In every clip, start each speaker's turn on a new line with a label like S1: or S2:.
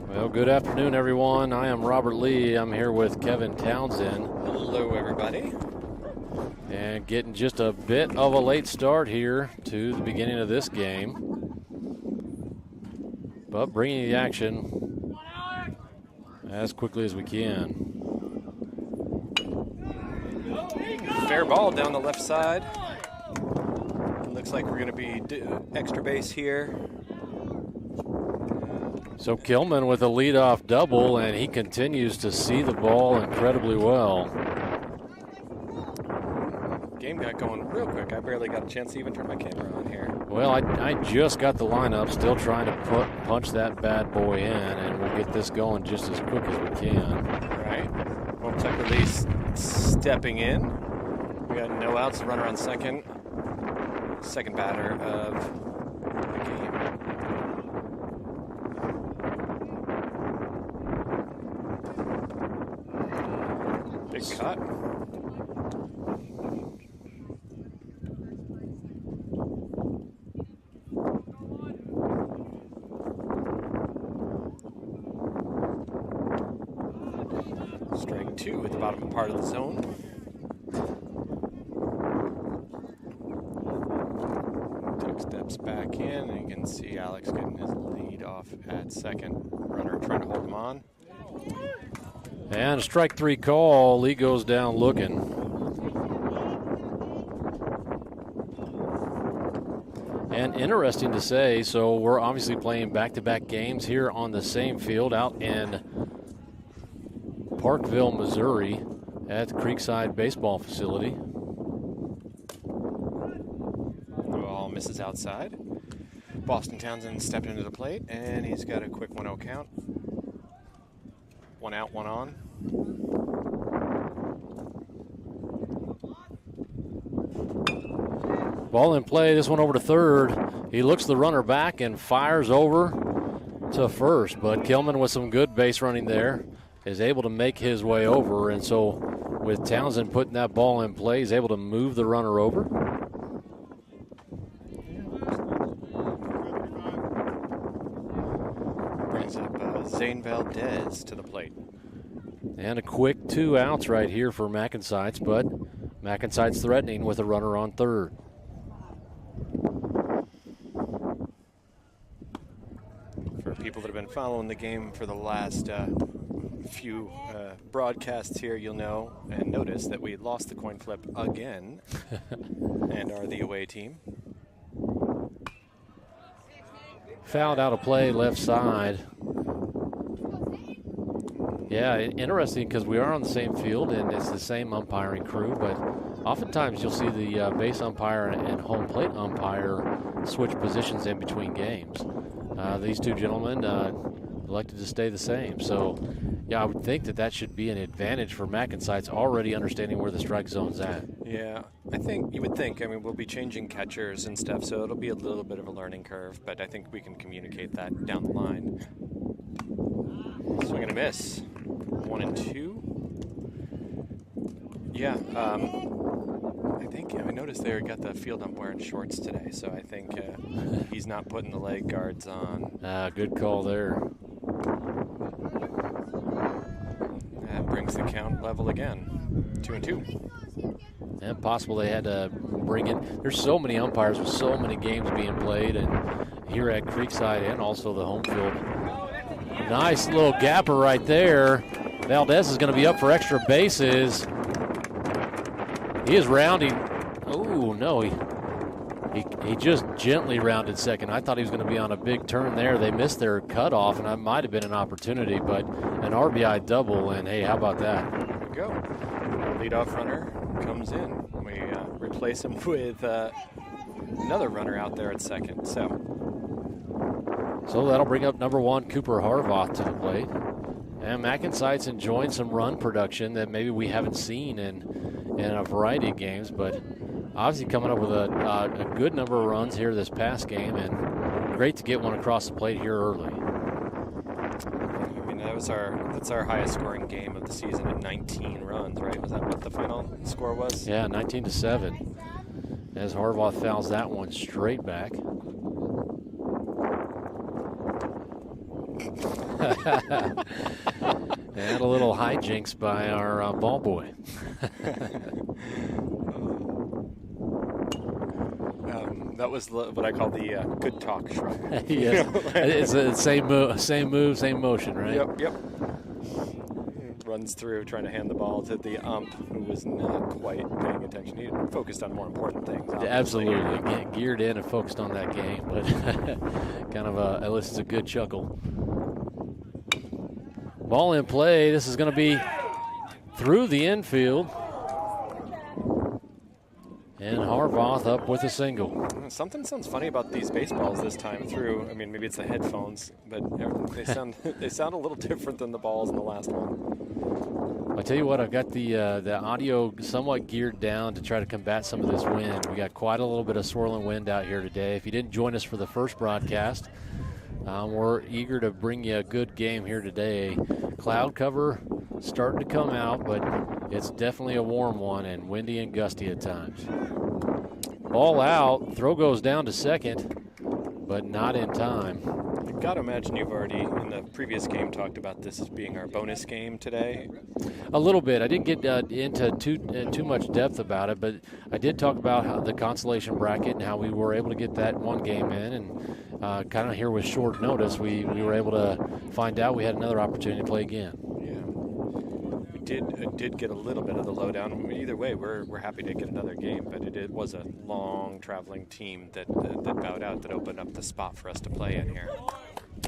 S1: Well, good afternoon, everyone. I am Robert Lee. I'm here with Kevin Townsend.
S2: Hello, everybody.
S1: And getting just a bit of a late start here to the beginning of this game. But bringing the action as quickly as we can.
S2: Fair ball down the left side. Looks like we're going to be extra base here.
S1: So Kilman with a leadoff double, and he continues to see the ball incredibly well.
S2: Game got going real quick. I barely got a chance to even turn my camera on here.
S1: Well, I just got the lineup, still trying to punch that bad boy in, and we'll get this going just as quick as we can.
S2: All right. Well, check release stepping in. We got no outs, runner on second. Second batter of the game. Big cut. Strike two at the bottom part of the zone. Took steps back in, and you can see Alex getting his lead off at second. Runner trying to hold him on.
S1: And a strike three call. Lee goes down looking. And interesting to say, so we're obviously playing back-to-back games here on the same field out in Parkville, Missouri at the Creekside Baseball Facility.
S2: Ball misses outside. Boston Townsend stepped into the plate, and he's got a quick 1-0 count. One out, one on.
S1: Ball in play, this one over to third. He looks the runner back and fires over to first, but Kilman with some good base running there is able to make his way over, and so with Townsend putting that ball in play, he's able to move the runner over.
S2: Brings up Zane Valdez to the plate.
S1: And a quick 2 outs right here for MacNSeitz, but MacNSeitz threatening with a runner on third.
S2: For people that have been following the game for the last few broadcasts here, you'll know and notice that we lost the coin flip again and are the away team.
S1: Fouled out of play left side. Yeah, interesting because we are on the same field and it's the same umpiring crew, but oftentimes you'll see the base umpire and home plate umpire switch positions in between games. These two gentlemen elected to stay the same. So, yeah, I would think that should be an advantage for MacNSeitz already understanding where the strike zone's at.
S2: Yeah, I think you would think. I mean, we'll be changing catchers and stuff, so it'll be a little bit of a learning curve, but I think we can communicate that down the line. Swing and a miss. 1-2. Yeah, I noticed they got the field ump wearing shorts today, so I think he's not putting the leg guards on.
S1: Good call there.
S2: That brings the count level again. 2-2.
S1: And possible they had to bring in. There's so many umpires with so many games being played, and here at Creekside and also the home field. Nice little gapper right there. Valdez is going to be up for extra bases. He is rounding. Oh, no, he just gently rounded second. I thought he was going to be on a big turn there. They missed their cutoff, and that might have been an opportunity, but an RBI double, and hey, how about that?
S2: There we go. Our leadoff runner comes in. We replace him with another runner out there at second.
S1: So that'll bring up number one, Cooper Harvath, to the plate. And MacNSeitz enjoying some run production that maybe we haven't seen in a variety of games, but obviously coming up with a good number of runs here this past game, and great to get one across the plate here early.
S2: I mean, that's our highest scoring game of the season at 19 runs, right? Was that what the final score was?
S1: Yeah, 19-7. as Harvath fouls that one straight back. And a little hijinks by our ball boy.
S2: That was what I call the good talk shrug.
S1: Yes. It's the same move, same motion, right?
S2: Yep. Runs through trying to hand the ball to the ump, who was not quite paying attention. He focused on more important things.
S1: Absolutely. Getting geared in and focused on that game, but kind of elicits a good chuckle. Ball in play. This is going to be through the infield. And Harvath up with a single.
S2: Something sounds funny about these baseballs this time through. I mean, maybe it's the headphones, but they sound a little different than the balls in the last one.
S1: I tell you what, I've got the audio somewhat geared down to try to combat some of this wind. We got quite a little bit of swirling wind out here today. If you didn't join us for the first broadcast, we're eager to bring you a good game here today. Cloud cover starting to come out, but it's definitely a warm one and windy and gusty at times. Ball out, throw goes down to second, but not in time.
S2: I've got to imagine you've already, in the previous game, talked about this as being our bonus game today.
S1: A little bit. I didn't get into too much depth about it, but I did talk about how the consolation bracket and how we were able to get that one game in, and kind of here with short notice, we were able to find out we had another opportunity to play again.
S2: Did get a little bit of the lowdown. Either way, we're happy to get another game, but it was a long traveling team that bowed out, that opened up the spot for us to play in here.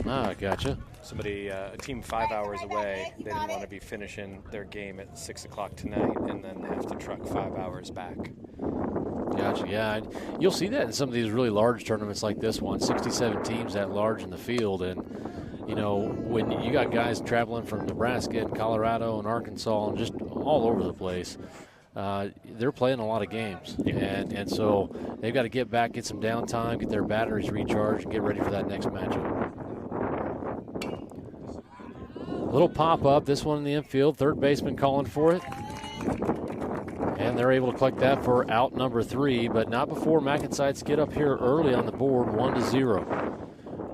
S1: Ah, gotcha.
S2: Somebody, a team 5 hours away, they didn't want to be finishing their game at 6 o'clock tonight and then have to truck 5 hours back.
S1: Gotcha, yeah. You'll see that in some of these really large tournaments like this one, 67 teams that large in the field, and you know, when you got guys traveling from Nebraska and Colorado and Arkansas and just all over the place, they're playing a lot of games. And so they've got to get back, get some downtime, get their batteries recharged, and get ready for that next matchup. Little pop-up, this one in the infield, third baseman calling for it. And they're able to collect that for out number 3, but not before MacNSeitz get up here early on the board, 1-0.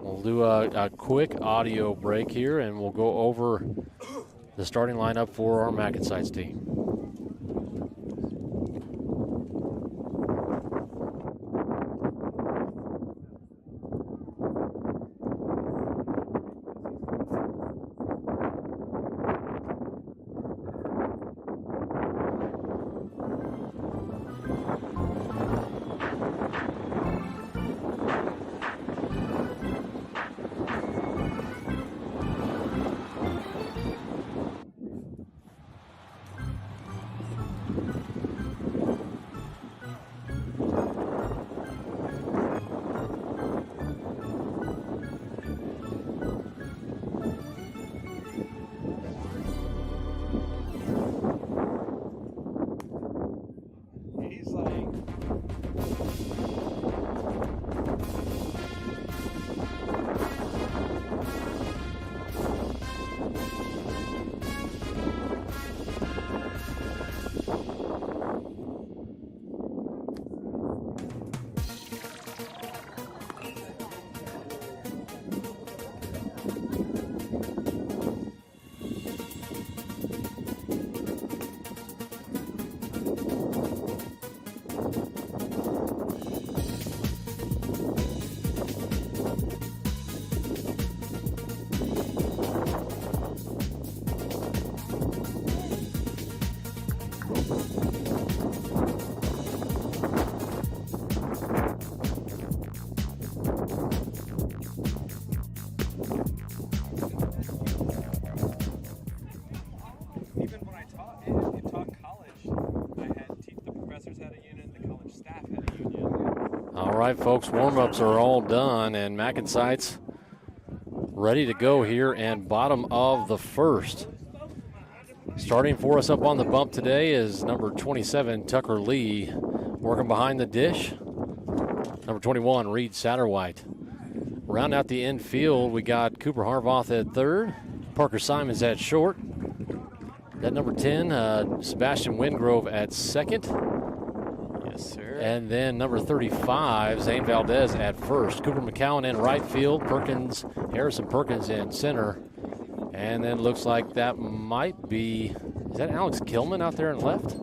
S1: We'll do a quick audio break here, and we'll go over the starting lineup for our MacNSeitz team. All right, folks, warm-ups are all done, and MacNSeitz ready to go here, and bottom of the first. Starting for us up on the bump today is number 27, Tucker Lee, working behind the dish. Number 21, Reed Satterwhite. Round out the infield, we got Cooper Harvath at third, Parker Simons at short. That number 10, Sebastian Wingrove at second.
S2: Yes, sir. catcher.
S1: And then number 35, Zane Valdez at first. Cooper McCowan in right field. Harrison Perkins in center. And then looks like that might be, is that Alex Kilman out there in left?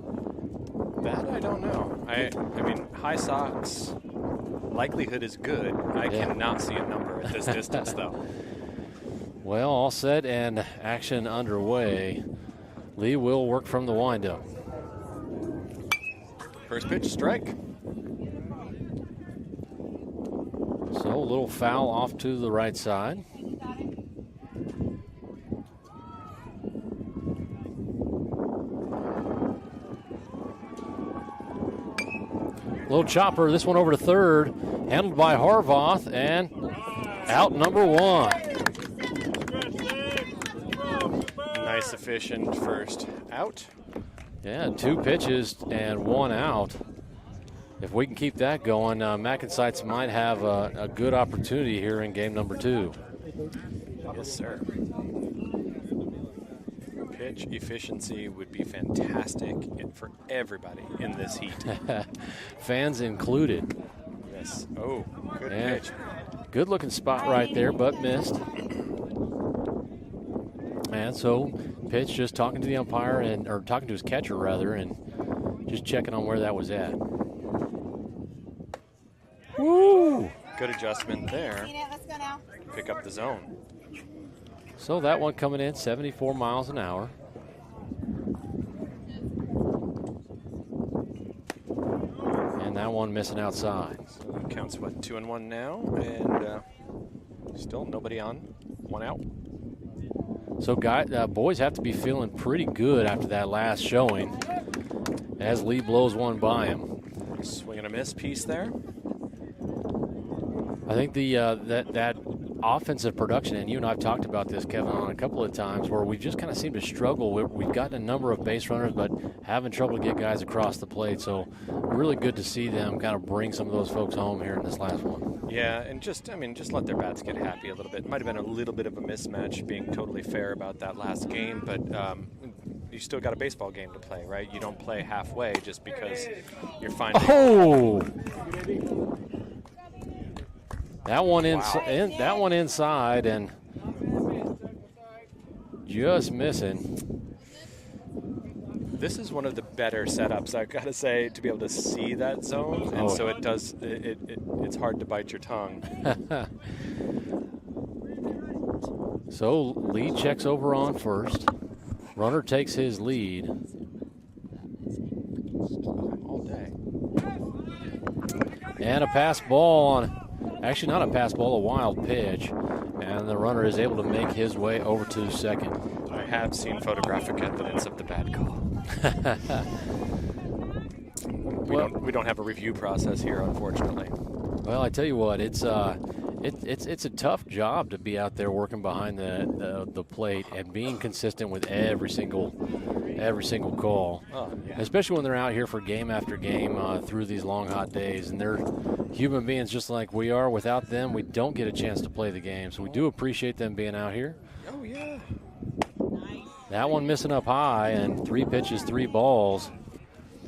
S2: That I don't know. I mean, high Sox likelihood is good. I cannot see a number at this distance, though.
S1: Well, all set and action underway. Lee will work from the windup.
S2: First pitch, strike.
S1: So a little foul off to the right side. Little chopper, this one over to third, handled by Harvoth, and out number one.
S2: Nice, efficient first out.
S1: Yeah, 2 pitches and 1 out. If we can keep that going, MacNSeitz might have a good opportunity here in game number 2.
S2: Yes, sir. Pitch efficiency would be fantastic for everybody in this heat.
S1: Fans included.
S2: Yes. Oh, good pitch.
S1: Good looking spot right there, but missed. And so pitch just talking to the umpire, or talking to his catcher rather, and just checking on where that was at. Woo!
S2: Good adjustment there.
S3: Let's go now.
S2: Pick up the zone.
S1: So that one coming in 74 miles an hour. And that one missing outside.
S2: So counts what, 2-1 now, and still nobody on, 1 out.
S1: So boys have to be feeling pretty good after that last showing as Lee blows one by him.
S2: Swing and a miss piece there.
S1: I think the that offensive production, and you and I have talked about this, Kevin, on a couple of times, where we just kind of seem to struggle. We've gotten a number of base runners, but having trouble to get guys across the plate. So really good to see them kind of bring some of those folks home here in this last one.
S2: Yeah, and just let their bats get happy a little bit. Might have been a little bit of a mismatch, being totally fair about that last game, but you still got a baseball game to play, right? You don't play halfway just because you're finding.
S1: Oh! That one that one inside and just missing.
S2: This is one of the better setups, I've got to say, to be able to see that zone, and so it does. It's hard to bite your tongue.
S1: So Lee checks over on first. Runner takes his lead.
S2: All day.
S1: And a pass ball on. Actually, not a pass ball, a wild pitch. And the runner is able to make his way over to second.
S2: I have seen photographic evidence of the bad call. We don't have a review process here, unfortunately.
S1: Well, I tell you what, it's a tough job to be out there working behind the plate and being consistent with every single call.
S2: Oh, yeah.
S1: Especially when they're out here for game after game through these long hot days, and they're human beings just like we are. Without them, we don't get a chance to play the game. So we do appreciate them being out here.
S2: Oh yeah.
S1: That one missing up high, and 3 pitches, 3 balls.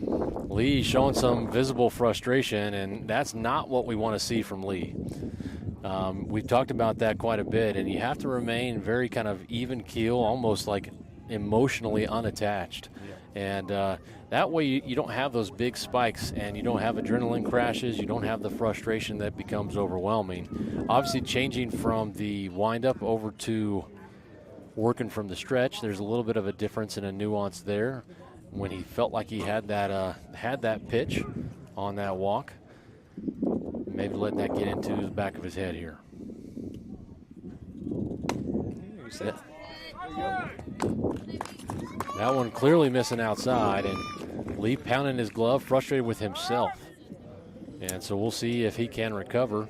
S1: Lee showing some visible frustration, and that's not what we want to see from Lee. We've talked about that quite a bit, and you have to remain very kind of even keel, almost like emotionally unattached. Yeah. And that way you don't have those big spikes, and you don't have adrenaline crashes. You don't have the frustration that becomes overwhelming. Obviously, changing from the windup over to working from the stretch, there's a little bit of a difference and a nuance there. When he felt like he had that pitch on that walk, maybe letting that get into the back of his head here. That one clearly missing outside, and Lee pounding his glove, frustrated with himself. And so we'll see if he can recover.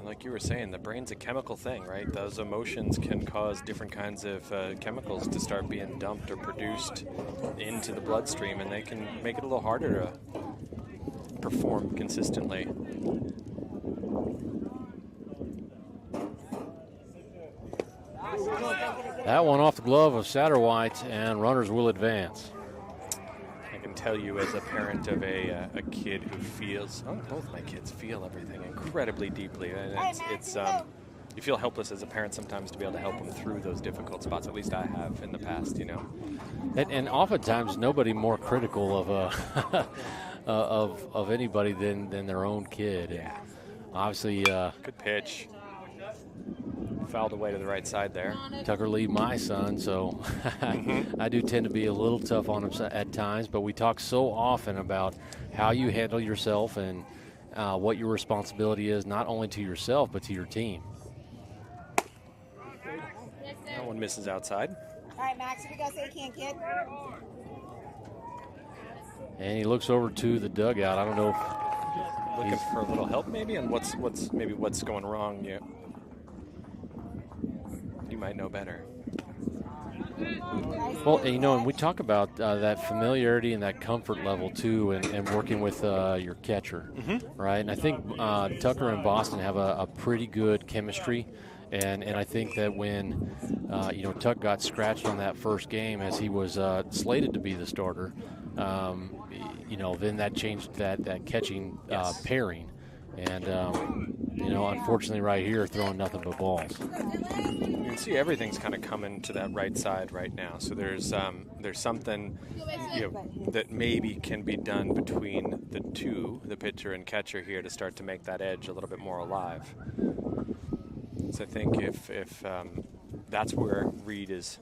S2: Like you were saying, the brain's a chemical thing, right? Those emotions can cause different kinds of chemicals to start being dumped or produced into the bloodstream, and they can make it a little harder to perform consistently.
S1: That one off the glove of Satterwhite, and runners will advance.
S2: I can tell you as a parent of a kid who feels, both my kids feel everything incredibly deeply. And it's you feel helpless as a parent sometimes to be able to help them through those difficult spots. At least I have in the past,
S1: And oftentimes nobody more critical of of anybody than their own kid.
S2: Yeah.
S1: And obviously,
S2: good pitch. Fouled away to the right side there.
S1: Tucker Lee, my son, so I do tend to be a little tough on him at times, but we talk so often about how you handle yourself and what your responsibility is, not only to yourself, but to your team.
S2: That one misses outside.
S3: All right, Max, here we go. Say you can't get.
S1: And he looks over to the dugout. I don't know if
S2: looking for a little help maybe, and what's going wrong. You might know better.
S1: Well, and we talk about that familiarity and that comfort level too, and working with your catcher, right? And I think Tucker and Boston have a pretty good chemistry. And I think that when, Tuck got scratched on that first game as he was slated to be the starter, then that changed that catching pairing. And, unfortunately right here, throwing nothing but balls.
S2: You can see everything's kind of coming to that right side right now. So there's something that maybe can be done between the two, the pitcher and catcher here, to start to make that edge a little bit more alive. So I think if that's where Reed is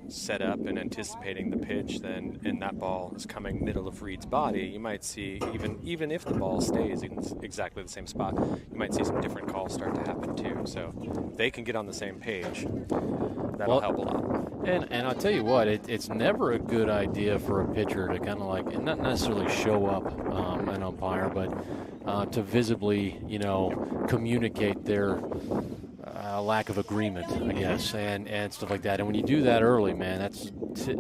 S2: set up and anticipating the pitch, then and that ball is coming middle of Reed's body, you might see even if the ball stays in exactly the same spot, you might see some different calls start to happen too. So they can get on the same page. That'll help a lot.
S1: And I'll tell you what, it's never a good idea for a pitcher to kind of like, not necessarily show up an umpire, but to visibly, communicate their lack of agreement, I guess, and stuff like that. And when you do that early, man, that's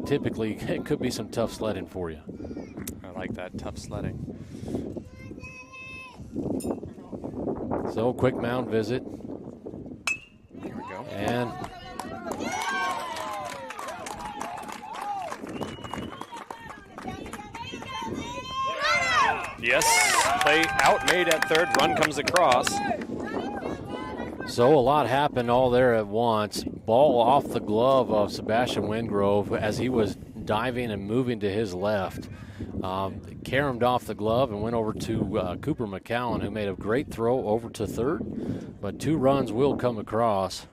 S1: typically, it could be some tough sledding for you.
S2: I like that, tough sledding.
S1: So, quick mound visit.
S2: Here we go.
S1: And
S2: yes, play out made at third, run comes across.
S1: so a lot happened all there at once. Ball off the glove of Sebastian Wingrove as he was diving and moving to his left. Caromed off the glove and went over to Cooper McCowan, who made a great throw over to third. But 2 runs will come across.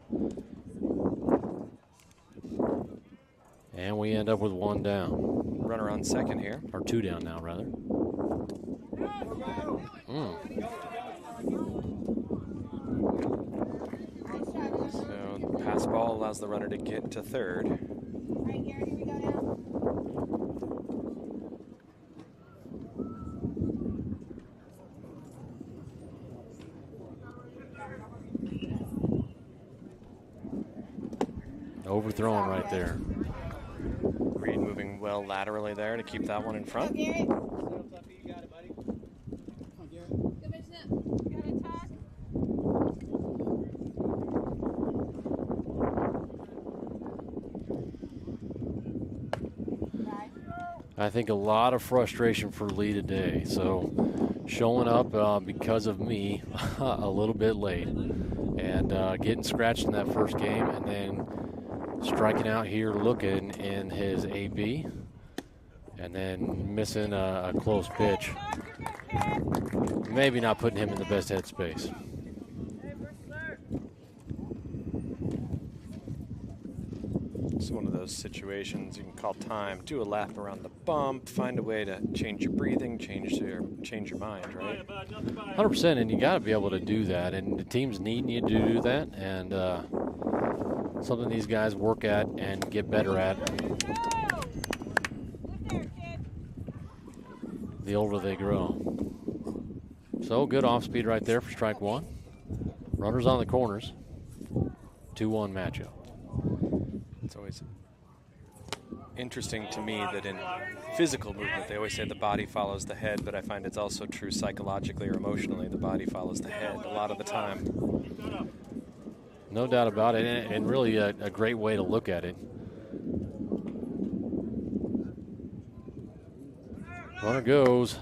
S1: And we end up with 1 down.
S2: Runner on second here.
S1: Or 2 down now, rather.
S2: So the pass ball allows the runner to get to third.
S3: Right here we go now.
S1: Overthrown right there.
S2: Reed moving well laterally there to keep that one in front.
S1: I think a lot of frustration for Lee today. So showing up because of me a little bit late and getting scratched in that first game and then striking out here looking in his AB and then missing a close pitch. Maybe not putting him in the best headspace.
S2: It's one of those situations you can call time, do a lap around the bump, find a way to change your breathing, change your mind, right?
S1: 100%, and you got to be able to do that, and the teams need you to do that, and something these guys work at and get better at the older they grow. So good off speed right there for strike 1. Runners on the corners. 2-1 matchup.
S2: It's always interesting to me that in physical movement, they always say the body follows the head, but I find it's also true psychologically or emotionally, the body follows the head a lot of the time.
S1: No doubt about it, and really a great way to look at it. Runner goes.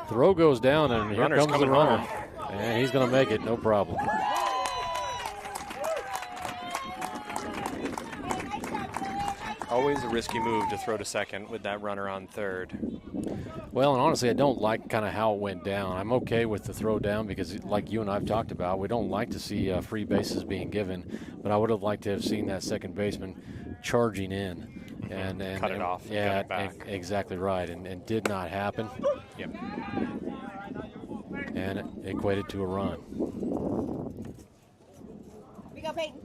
S1: Throw goes down, and here
S2: Runner's
S1: comes the runner. And he's going to make it, no problem.
S2: Always a risky move to throw to second with that runner on third.
S1: Well, and honestly, I don't like kind of how it went down. I'm okay with the throw down because, like you and I have talked about, we don't like to see free bases being given. But I would have liked to have seen that second baseman charging in. And
S2: cut it off.
S1: Yeah,
S2: it back.
S1: Exactly right. And did not happen.
S2: Yep.
S1: And it equated to a run.
S3: We go, Peyton.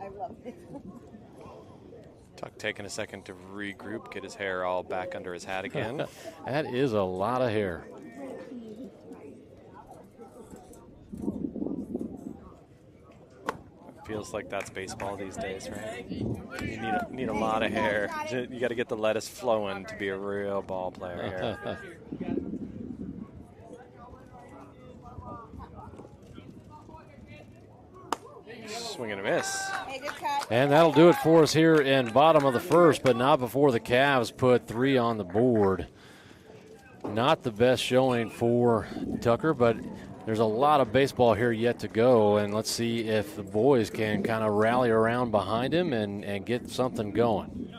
S3: I love it.
S2: Tuck taking a second to regroup, get his hair all back under his hat again.
S1: That is a lot of hair.
S2: Feels like that's baseball these days, right? You need a lot of hair. You got to get the lettuce flowing to be a real ball player here. Swing and a miss.
S3: Hey, good cut.
S1: And that'll do it for us here in bottom of the first, but not before the Cavs put 3 on the board. Not the best showing for Tucker, but there's a lot of baseball here yet to go, and let's see if the boys can kind of rally around behind him and get something going.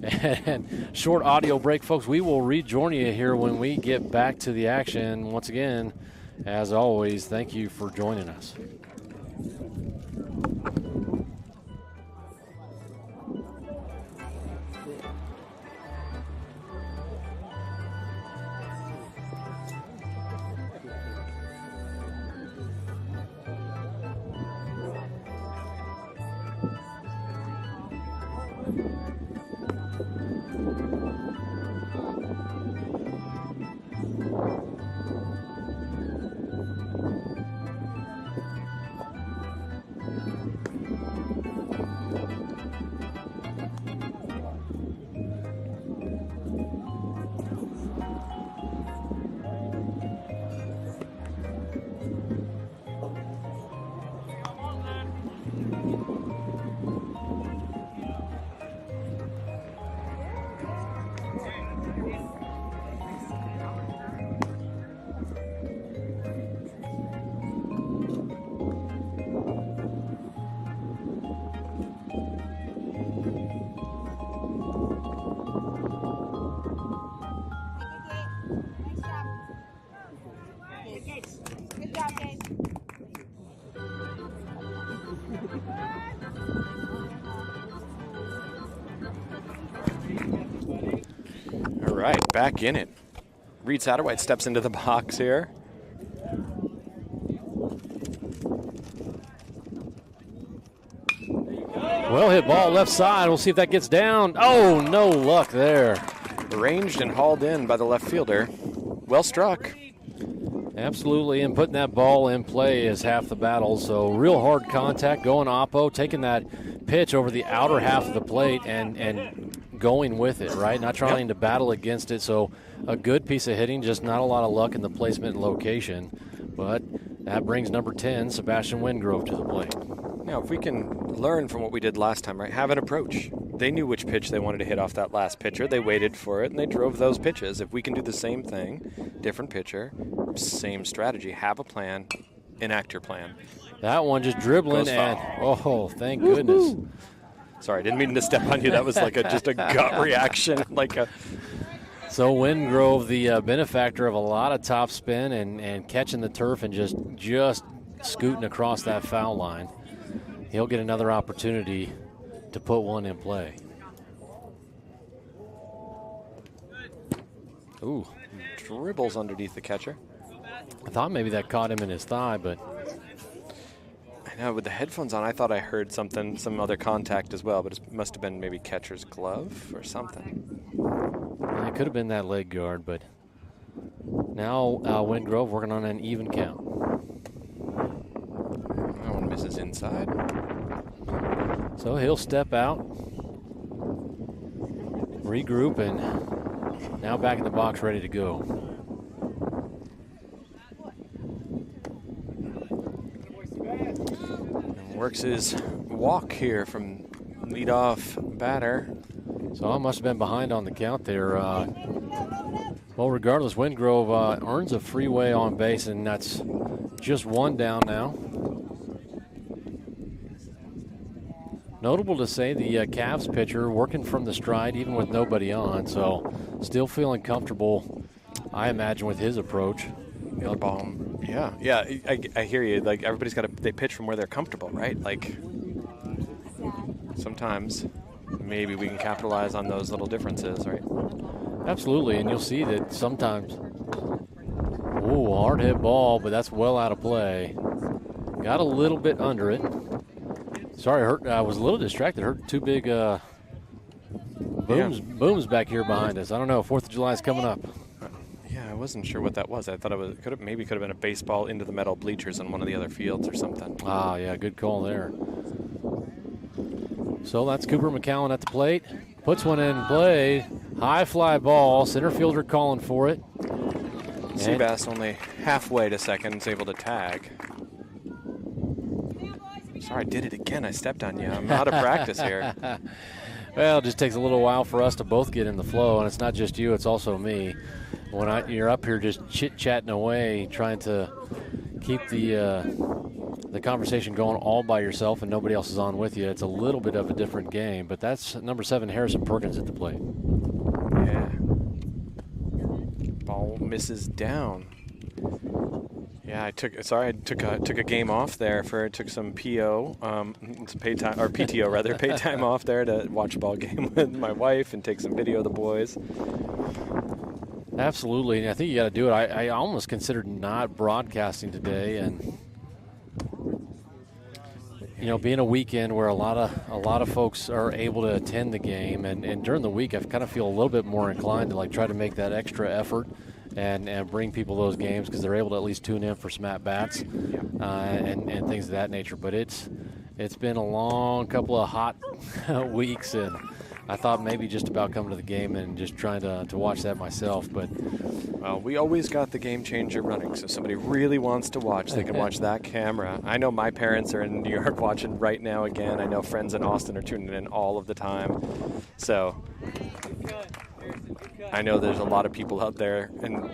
S1: And short audio break, folks. We will rejoin you here when we get back to the action. Once again, as always, thank you for joining us.
S3: Good job, Dave.
S2: All right, back in it. Reed Satterwhite steps into the box here.
S1: Well hit ball left side. We'll see if that gets down. Oh, no luck there.
S2: Ranged and hauled in by the left fielder. Well struck.
S1: Absolutely, and putting that ball in play is half the battle. So real hard contact, going oppo, taking that pitch over the outer half of the plate and going with it, right? Not trying to battle against it. So a good piece of hitting, just not a lot of luck in the placement and location. But that brings number 10, Sebastian Wingrove, to the plate.
S2: Now, if we can learn from what we did last time, right, have an approach. They knew which pitch they wanted to hit off that last pitcher. They waited for it, and they drove those pitches. If we can do the same thing, different pitcher, same strategy, have a plan, enact your plan.
S1: That one just dribbling,
S2: Goes
S1: and
S2: foul.
S1: oh, thank goodness.
S2: Sorry, I didn't mean to step on you. That was like just a gut reaction.
S1: So Wingrove, the benefactor of a lot of top spin and catching the turf and just scooting across that foul line. He'll get another opportunity to put one in play. Ooh.
S2: Dribbles underneath the catcher.
S1: I thought maybe that caught him in his thigh, but
S2: I know, with the headphones on, I thought I heard something, some other contact as well, but it must have been maybe catcher's glove or something.
S1: it could have been that leg guard, but now Wingrove working on an even count.
S2: That one misses. was inside.
S1: So he'll step out, regroup, and now back in the box, ready to go.
S2: And works his walk here from leadoff batter.
S1: So I must have been behind on the count there. Well, regardless, Wingrove earns a freeway on base, and that's just one down now. Notable to say, the Cavs pitcher working from the stride even with nobody on, so still feeling comfortable, I imagine, with his approach.
S2: The other ball. Yeah, I hear you. Like, everybody's they pitch from where they're comfortable, right? Like, sometimes maybe we can capitalize on those little differences, right?
S1: Absolutely, and you'll see that sometimes. Ooh, hard hit ball, but that's well out of play. Got a little bit under it. Sorry, I was a little distracted. Heard two big booms back here behind us. I don't know. 4th of July is coming up.
S2: Yeah, I wasn't sure what that was. I thought it was could have been a baseball into the metal bleachers on one of the other fields or something.
S1: Ah, yeah, good call there. So that's Cooper McCowan at the plate. Puts one in play. High fly ball. Center fielder calling for it.
S2: Seabass only halfway to second is able to tag. Sorry, I did it again. I stepped on you. I'm out of practice here.
S1: Well, it just takes a little while for us to both get in the flow, and it's not just you, it's also me. When you're up here just chit-chatting away, trying to keep the conversation going all by yourself and nobody else is on with you, it's a little bit of a different game. But that's number 7, Harrison Perkins at the plate.
S2: Yeah. Ball misses down. Yeah, I took a game off there took some PO, some paid time, or PTO rather, paid time off there to watch a ball game with my wife and take some video of the boys.
S1: Absolutely, and I think you got to do it. I almost considered not broadcasting today, and being a weekend where a lot of folks are able to attend the game, and during the week I kind of feel a little bit more inclined to try to make that extra effort. And bring people those games because they're able to at least tune in for some at-bats and things of that nature. But it's been a long couple of hot weeks, and I thought maybe just about coming to the game and just trying to watch that myself. But
S2: well, we always got the Game Changer running, so if somebody really wants to watch, they can watch that camera. I know my parents are in New York watching right now again. I know friends in Austin are tuning in all of the time. So I know there's a lot of people out there, and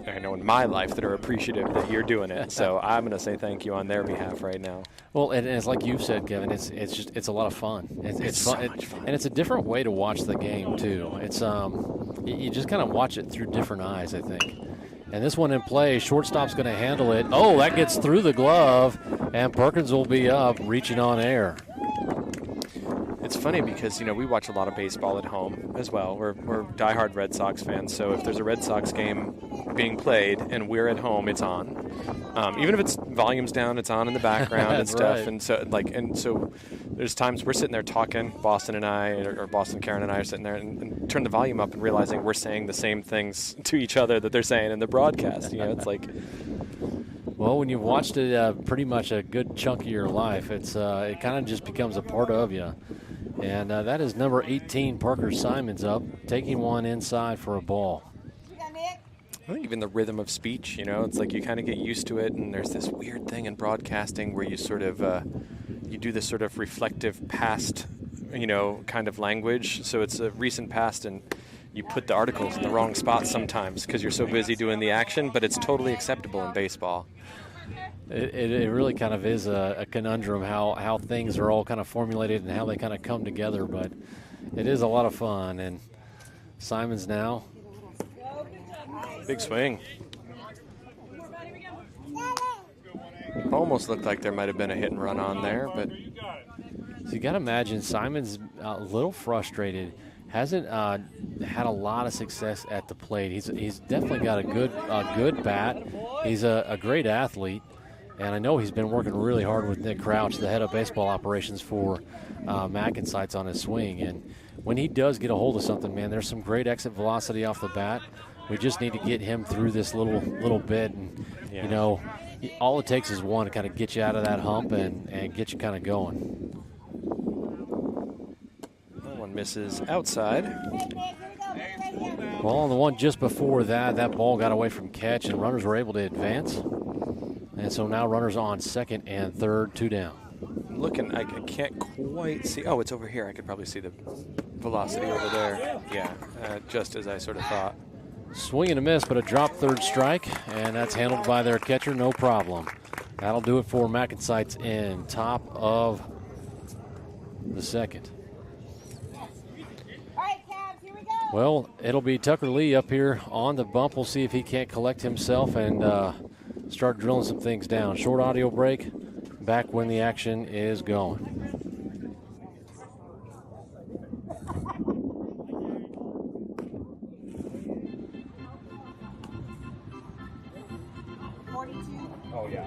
S2: I know in my life that are appreciative that you're doing it. So I'm going to say thank you on their behalf right now.
S1: Well, and it's like you've said, Kevin. It's a lot of fun. It's fun.
S2: So much fun,
S1: and it's a different way to watch the game too. It's you just kind of watch it through different eyes, I think. And this one in play, shortstop's going to handle it. Oh, that gets through the glove, and Perkins will be up, reaching on air.
S2: It's funny because, we watch a lot of baseball at home as well. We're diehard Red Sox fans, so if there's a Red Sox game being played and we're at home, it's on. Even if it's volume's down, it's on in the background and stuff. Right. And so there's times we're sitting there talking, Boston and I, or Boston Karen and I are sitting there and turn the volume up and realizing we're saying the same things to each other that they're saying in the broadcast. It's like...
S1: Well, when you've watched it pretty much a good chunk of your life, it kind of just becomes a part of you. And that is number 18, Parker Simons, up, taking one inside for a ball.
S2: I think even the rhythm of speech, it's like you kind of get used to it, and there's this weird thing in broadcasting where you sort of, you do this sort of reflective past, kind of language. So it's a recent past, and you put the articles in the wrong spot sometimes because you're so busy doing the action, but it's totally acceptable in baseball.
S1: It really kind of is a conundrum how things are all kind of formulated and how they kind of come together, but it is a lot of fun. And Simons now.
S2: Big swing. Almost looked like there might have been a hit and run on there, but...
S1: So you got to imagine Simons a little frustrated. Hasn't had a lot of success at the plate. He's definitely got a good bat. He's a great athlete. And I know he's been working really hard with Nick Crouch, the head of baseball operations for MacNSeitz on his swing. And when he does get a hold of something, man, there's some great exit velocity off the bat. We just need to get him through this little bit. And, all it takes is one to kind of get you out of that hump and get you kind of going.
S2: That one misses outside.
S1: Well, on the one just before that, that ball got away from catch, and runners were able to advance. And so now runners on second and third, 2 down.
S2: Looking, I can't quite see. Oh, it's over here. I could probably see the velocity over there. Yeah, just as I sort of thought.
S1: Swing and a miss, but a drop third strike, and that's handled by their catcher, no problem. That'll do it for MacNSeitz in top of the second.
S3: All right, Cavs, here we go.
S1: Well, it'll be Tucker Lee up here on the bump. We'll see if he can't collect himself and start drilling some things down. Short audio break, back when the action is going.
S2: Oh, yeah.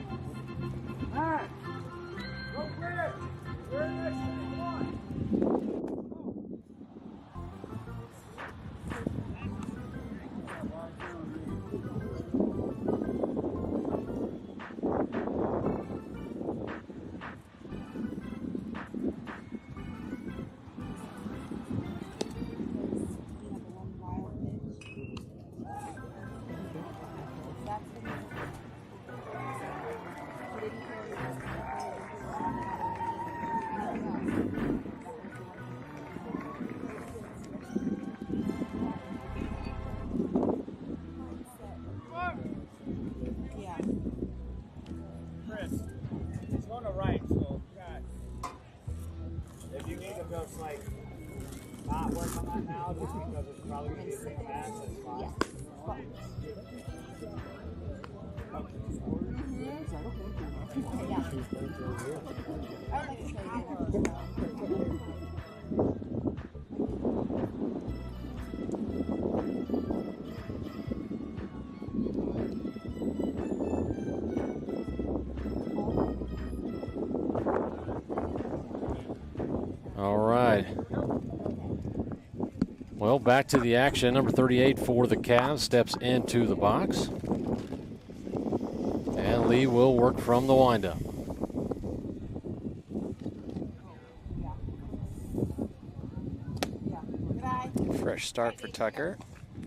S1: All right. Well, back to the action. Number 38 for the Cavs steps into the box. And Lee will work from the windup.
S2: Fresh start for Tucker.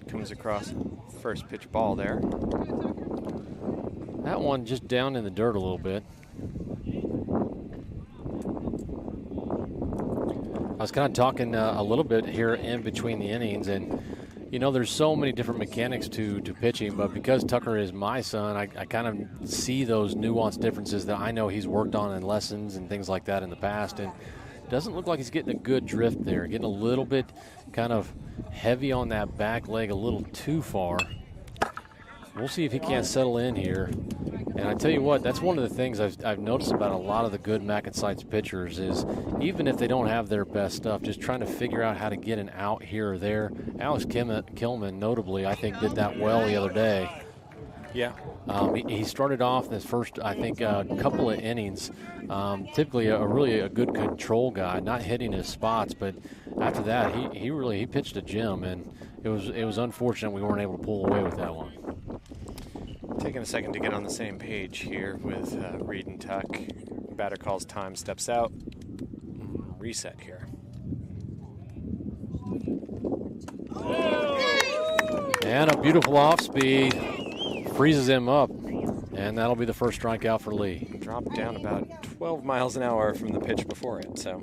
S2: Comes across first pitch ball there.
S1: That one just down in the dirt a little bit. I was kind of talking a little bit here in between the innings, and you know, there's so many different mechanics to pitching, but because Tucker is my son, I kind of see those nuanced differences that I know he's worked on in lessons and things like that in the past, and it doesn't look like he's getting a good drift there, getting a little bit kind of heavy on that back leg, a little too far. We'll see if he can't settle in here. And I tell you what, that's one of the things I've noticed about a lot of the good MacNSeitz pitchers is even if they don't have their best stuff, just trying to figure out how to get an out here or there. Alex Kilman, notably, I think did that well the other day.
S2: Yeah.
S1: He started off this first, I think, couple of innings, typically a really good control guy, not hitting his spots, but after that, he pitched a gem, and it was unfortunate we weren't able to pull away with that one.
S2: Taking a second to get on the same page here with Reed and Tuck. Batter calls time, steps out. Reset here.
S1: And a beautiful off speed freezes him up, and that'll be the first strikeout for Lee.
S2: Dropped down about 12 miles an hour from the pitch before it, so.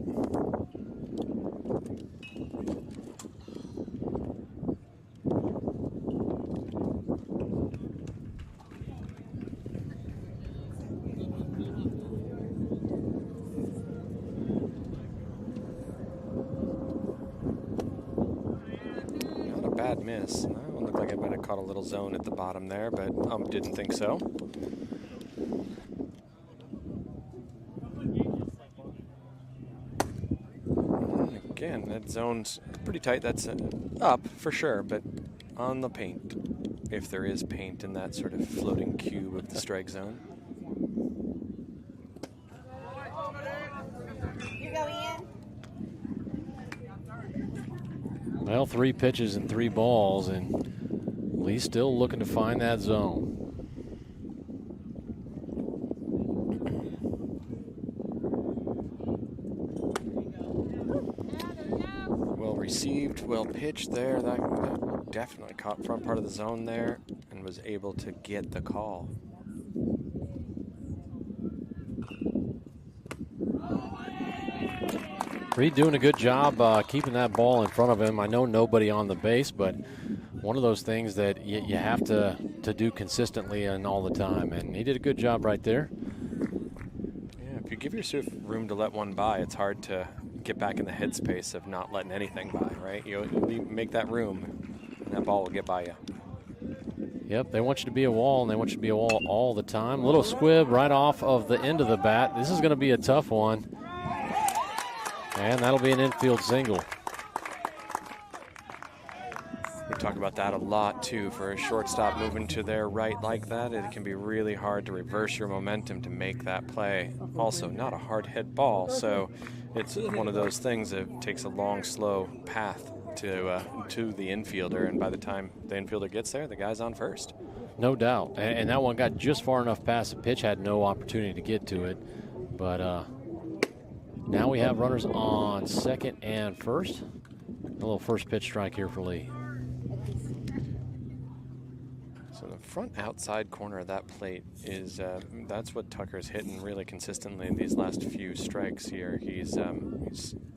S2: Miss. That one looked like it might have caught a little zone at the bottom there, but didn't think so. And again, that zone's pretty tight. That's up for sure, but on the paint, if there is paint in that sort of floating cube of the strike zone.
S3: You go, Ian.
S1: Well, 3 pitches and 3 balls, and Lee's still looking to find that zone.
S2: well pitched there. That definitely caught front part of the zone there and was able to get the call.
S1: Reed doing a good job keeping that ball in front of him. I know nobody on the base, but one of those things that you have to do consistently and all the time, and he did a good job right there.
S2: Yeah, if you give yourself room to let one by, it's hard to get back in the headspace of not letting anything by, right? You make that room, and that ball will get by you.
S1: Yep, they want you to be a wall, and they want you to be a wall all the time. Little squib right off of the end of the bat. This is going to be a tough one. And that'll be an infield single.
S2: We talk about that a lot, too. For a shortstop moving to their right like that, it can be really hard to reverse your momentum to make that play. Also, not a hard hit ball, so it's one of those things that takes a long, slow path to the infielder, and by the time the infielder gets there, the guy's on first.
S1: No doubt. And that one got just far enough past the pitch, had no opportunity to get to it. But now we have runners on second and first. A little first pitch strike here for Lee.
S2: So the front outside corner of that plate is, that's what Tucker's hitting really consistently in these last few strikes here. He's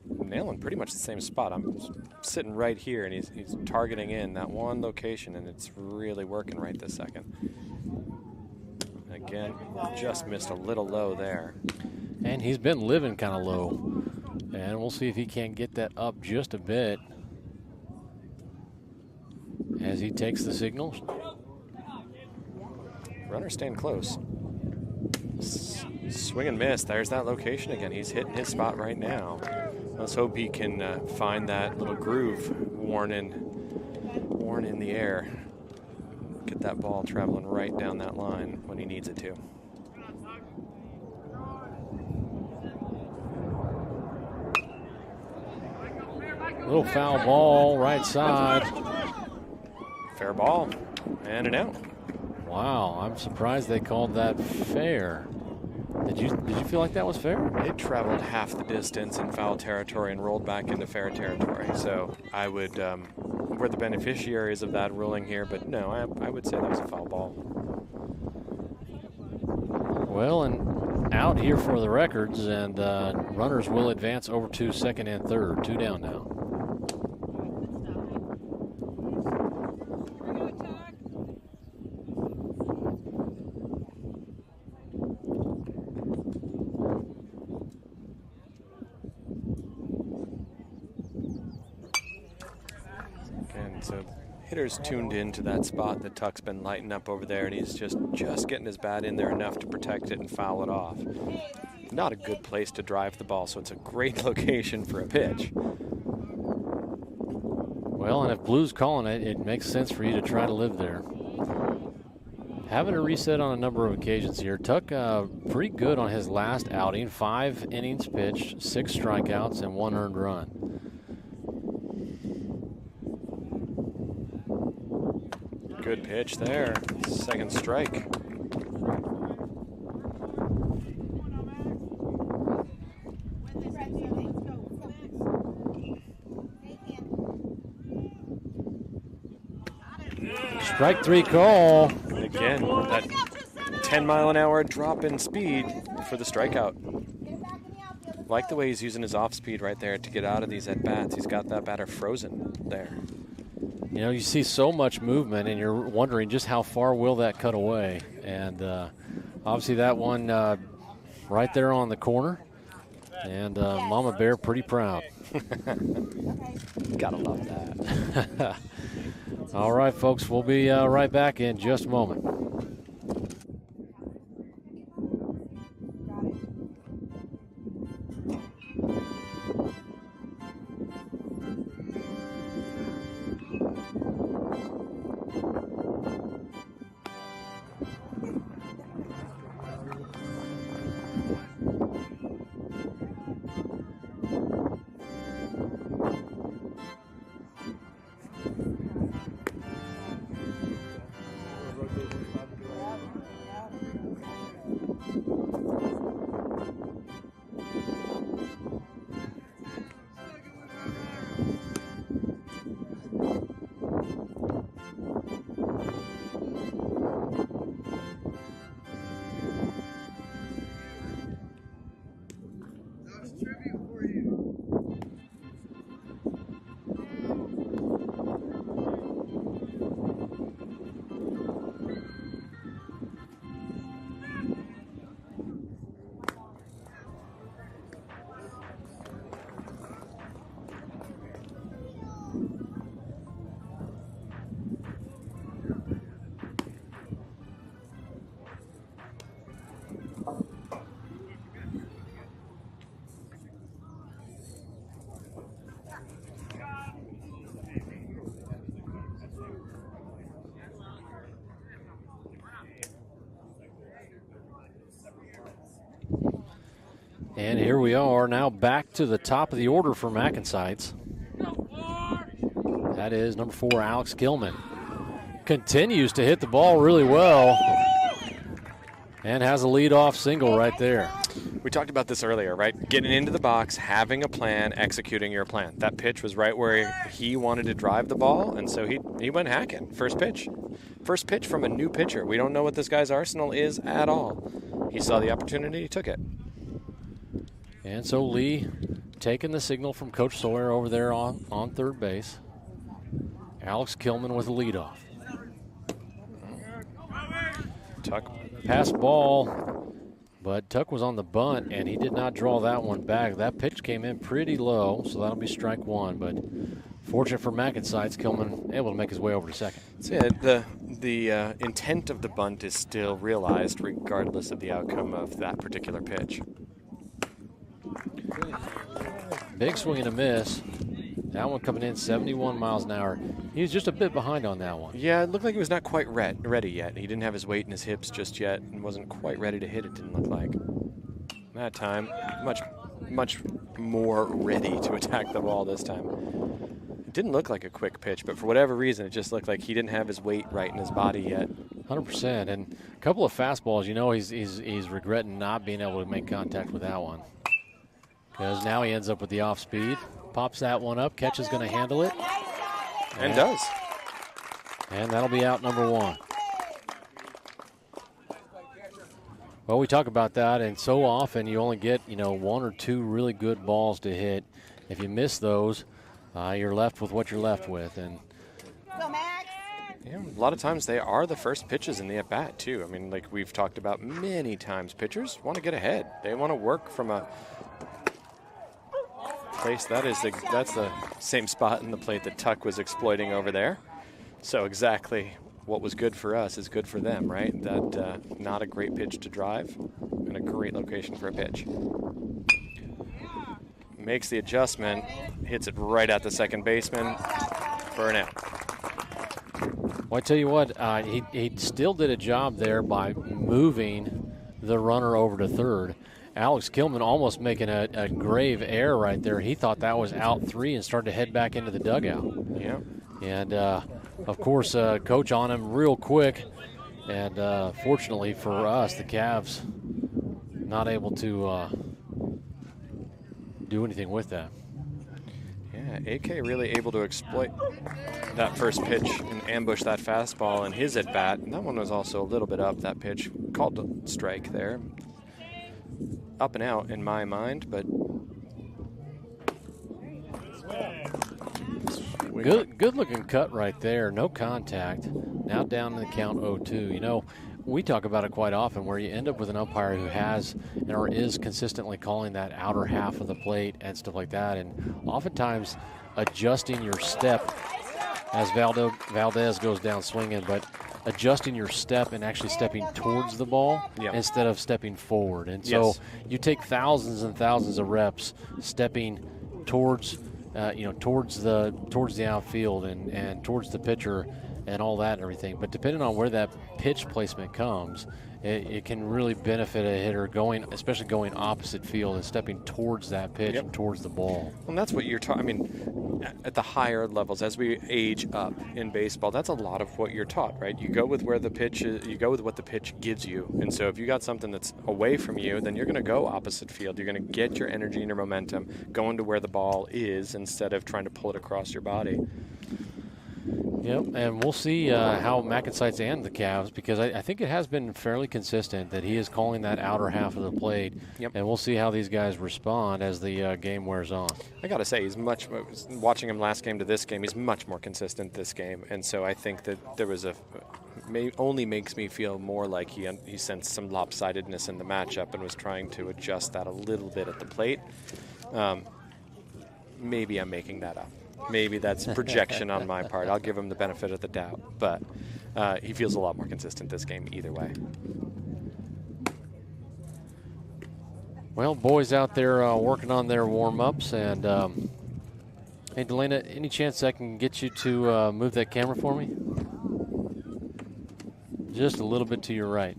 S2: nailing pretty much the same spot. I'm sitting right here, and he's targeting in that one location, and it's really working right this second. Again, just missed a little low there.
S1: And he's been living kind of low. And we'll see if he can't get that up just a bit as he takes the signal.
S2: Runner staying close. Swing and miss. There's that location again. He's hitting his spot right now. Let's hope he can find that little groove worn in the air. Get that ball traveling right down that line when he needs it to.
S1: Little foul ball, right side.
S2: Fair ball, and an out.
S1: Wow, I'm surprised they called that fair. Did you feel like that was fair?
S2: It traveled half the distance in foul territory and rolled back into fair territory. So I would, we're the beneficiaries of that ruling here, but no, I would say that was a foul ball.
S1: Well, and out here for the records, and runners will advance over to second and third. 2 down now.
S2: Hitter's tuned into that spot that Tuck's been lighting up over there, and he's just getting his bat in there enough to protect it and foul it off. Not a good place to drive the ball, so it's a great location for a pitch.
S1: Well, and if Blue's calling it, it makes sense for you to try to live there. Having a reset on a number of occasions here. Tuck pretty good on his last outing. 5 innings pitched, 6 strikeouts, and 1 earned run.
S2: Good pitch there. Second strike.
S1: Strike 3 call.
S2: And again, that 10-mile-an-hour drop in speed for the strikeout. Like the way he's using his off speed right there to get out of these at-bats. He's got that batter frozen there.
S1: You know, you see so much movement, and you're wondering just how far will that cut away. And obviously that one right there on the corner. And Mama Bear pretty proud.
S2: Gotta love that.
S1: All right, folks, we'll be right back in just a moment. And here we are now back to the top of the order for MacNSeitz. That is number 4, Alex Gilman. Continues to hit the ball really well and has a leadoff single right there.
S2: We talked about this earlier, right? Getting into the box, having a plan, executing your plan. That pitch was right where he wanted to drive the ball, and so he went hacking. First pitch. First pitch from a new pitcher. We don't know what this guy's arsenal is at all. He saw the opportunity, he took it.
S1: And so Lee taking the signal from Coach Sawyer over there on third base. Alex Gilman with the leadoff.
S2: Tuck.
S1: Pass ball, but Tuck was on the bunt, and he did not draw that one back. That pitch came in pretty low, so that'll be strike one. But fortunate for MacNSeitz, Gilman able to make his way over to second.
S2: That's it. The intent of the bunt is still realized regardless of the outcome of that particular pitch.
S1: Big swing and a miss. That one coming in 71 miles an hour. He was just a bit behind on that one.
S2: Yeah, it looked like he was not quite ready yet. He didn't have his weight in his hips just yet and wasn't quite ready to hit it, didn't look like. That time, much more ready to attack the ball this time. It didn't look like a quick pitch, but for whatever reason, it just looked like he didn't have his weight right in his body yet.
S1: 100%. And a couple of fastballs, you know he's regretting not being able to make contact with that one. Because now he ends up with the off speed. Pops that one up. Catch is going to handle it.
S2: And does.
S1: And that'll be out number 1. Well, we talk about that, and so often you only get, 1 or 2 really good balls to hit. If you miss those, you're left with what you're left with. And
S2: yeah, a lot of times they are the first pitches in the at-bat, too. I mean, like we've talked about many times, pitchers want to get ahead. They want to work from a place. That's the same spot in the plate that Tuck was exploiting over there. So exactly what was good for us is good for them, right? That not a great pitch to drive and a great location for a pitch. Makes the adjustment, hits it right at the second baseman for an out.
S1: Well, I tell you what, he still did a job there by moving the runner over to third. Alex Gilman almost making a grave error right there. He thought that was out 3 and started to head back into the dugout.
S2: Yeah.
S1: And, of course, coach on him real quick. And fortunately for us, the Cavs not able to do anything with that.
S2: Yeah, AK really able to exploit that first pitch and ambush that fastball in his at-bat. And that one was also a little bit up, that pitch. Called a strike there. Up and out in my mind, but
S1: good looking cut right there. No contact. Now down in the count 0-2. We talk about it quite often where you end up with an umpire who has or is consistently calling that outer half of the plate and stuff like that, and oftentimes adjusting your step as Valdez goes down swinging, but adjusting your step and actually stepping towards the ball instead of stepping forward. And so you take thousands and thousands of reps stepping towards the outfield and towards the pitcher and all that and everything. But depending on where that pitch placement comes, it can really benefit a hitter especially going opposite field and stepping towards that pitch and towards the ball.
S2: And that's what you're taught. I mean, at the higher levels, as we age up in baseball, that's a lot of what you're taught, right? You go with where the pitch is, you go with what the pitch gives you. And so if you got something that's away from you, then you're going to go opposite field. You're going to get your energy and your momentum going to where the ball is instead of trying to pull it across your body.
S1: Yep, and we'll see how MacNSeitz and the Cavs, because I think it has been fairly consistent that he is calling that outer half of the plate, and we'll see how these guys respond as the game wears on.
S2: I got to say, watching him last game to this game, he's much more consistent this game, and so I think that there was only makes me feel more like he sensed some lopsidedness in the matchup and was trying to adjust that a little bit at the plate. Maybe I'm making that up. Maybe that's projection on my part. I'll give him the benefit of the doubt. But he feels a lot more consistent this game either way.
S1: Well, boys out there working on their warm-ups. And, hey, Delana, any chance I can get you to move that camera for me? Just a little bit to your right.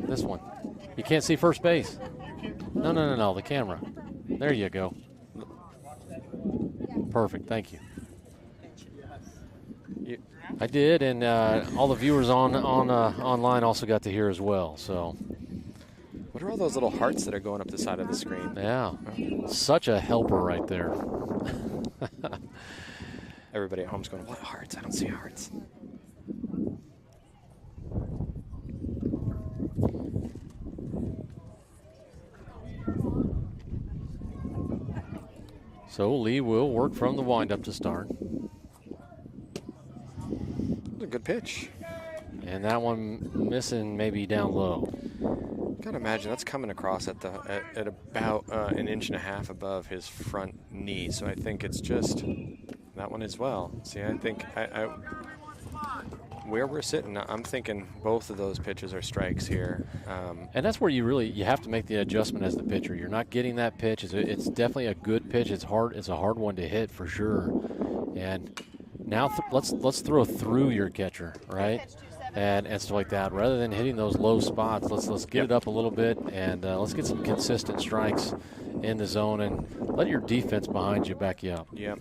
S1: This one. You can't see first base. No, the camera. There you go. Perfect, thank you. I did, and all the viewers online also got to hear as well. So,
S2: what are all those little hearts that are going up the side of the screen?
S1: Yeah, such a helper right there.
S2: Everybody at home's going, what hearts? I don't see hearts.
S1: So Lee will work from the windup to start.
S2: A good pitch.
S1: And that one missing maybe down low.
S2: Gotta imagine that's coming across at about an inch and a half above his front knee. So I think it's just that one as well. See, I think where we're sitting, I'm thinking both of those pitches are strikes here.
S1: And that's where you have to make the adjustment as the pitcher. You're not getting that pitch. It's definitely a good pitch. It's hard. It's a hard one to hit for sure. And now let's throw through your catcher, right? And stuff like that. Rather than hitting those low spots, let's get it up a little bit and let's get some consistent strikes in the zone and let your defense behind you back you up.
S2: Yep.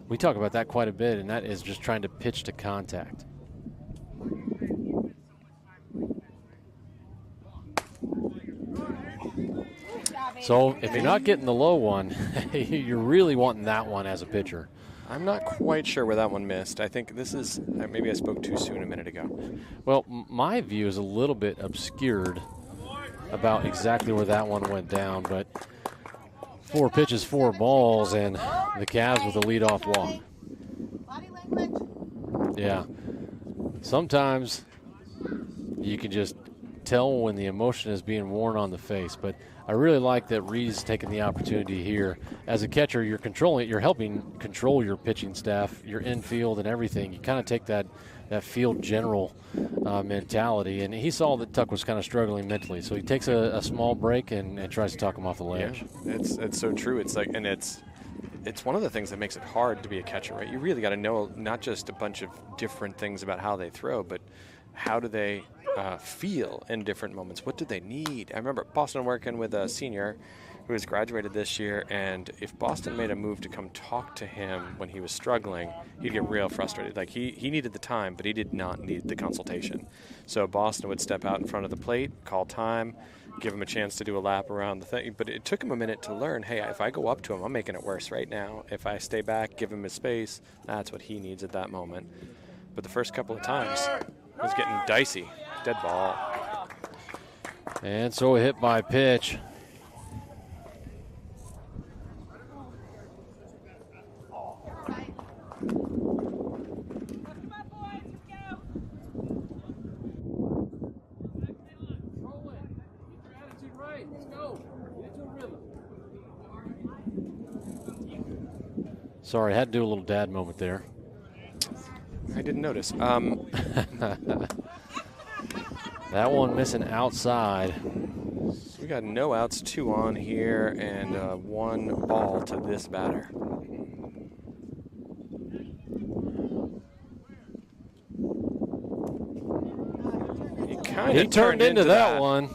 S1: We talk about that quite a bit, and that is just trying to pitch to contact. So if you're not getting the low one, you're really wanting that one as a pitcher.
S2: I'm not quite sure where that one missed. I think this is, maybe I spoke too soon a minute ago.
S1: Well, my view is a little bit obscured about exactly where that one went down, but 4 pitches, 4 balls, and the Cavs with a leadoff walk. Yeah. Sometimes you can just tell when the emotion is being worn on the face, but I really like that Reed's taking the opportunity here. As a catcher, you're controlling it. You're helping control your pitching staff, your infield, and everything. You kind of take that field general mentality, and he saw that Tuck was kind of struggling mentally, so he takes a small break and tries to talk him off the ledge.
S2: Yeah, it's so true. It's like, and it's one of the things that makes it hard to be a catcher, right? You really got to know not just a bunch of different things about how they throw, but how do they feel in different moments? What do they need? I remember Boston working with a senior who has graduated this year, and if Boston made a move to come talk to him when he was struggling, he'd get real frustrated. Like he needed the time, but he did not need the consultation. So Boston would step out in front of the plate, call time, give him a chance to do a lap around the thing. But it took him a minute to learn, hey, if I go up to him, I'm making it worse right now. If I stay back, give him his space, that's what he needs at that moment. But the first couple of times, it was getting dicey. Dead ball.
S1: And so a hit by pitch. Sorry, I had to do a little dad moment there.
S2: I didn't notice.
S1: That one missing outside.
S2: So we got no outs, 2 on here, and 1 ball to this batter.
S1: He turned into that one.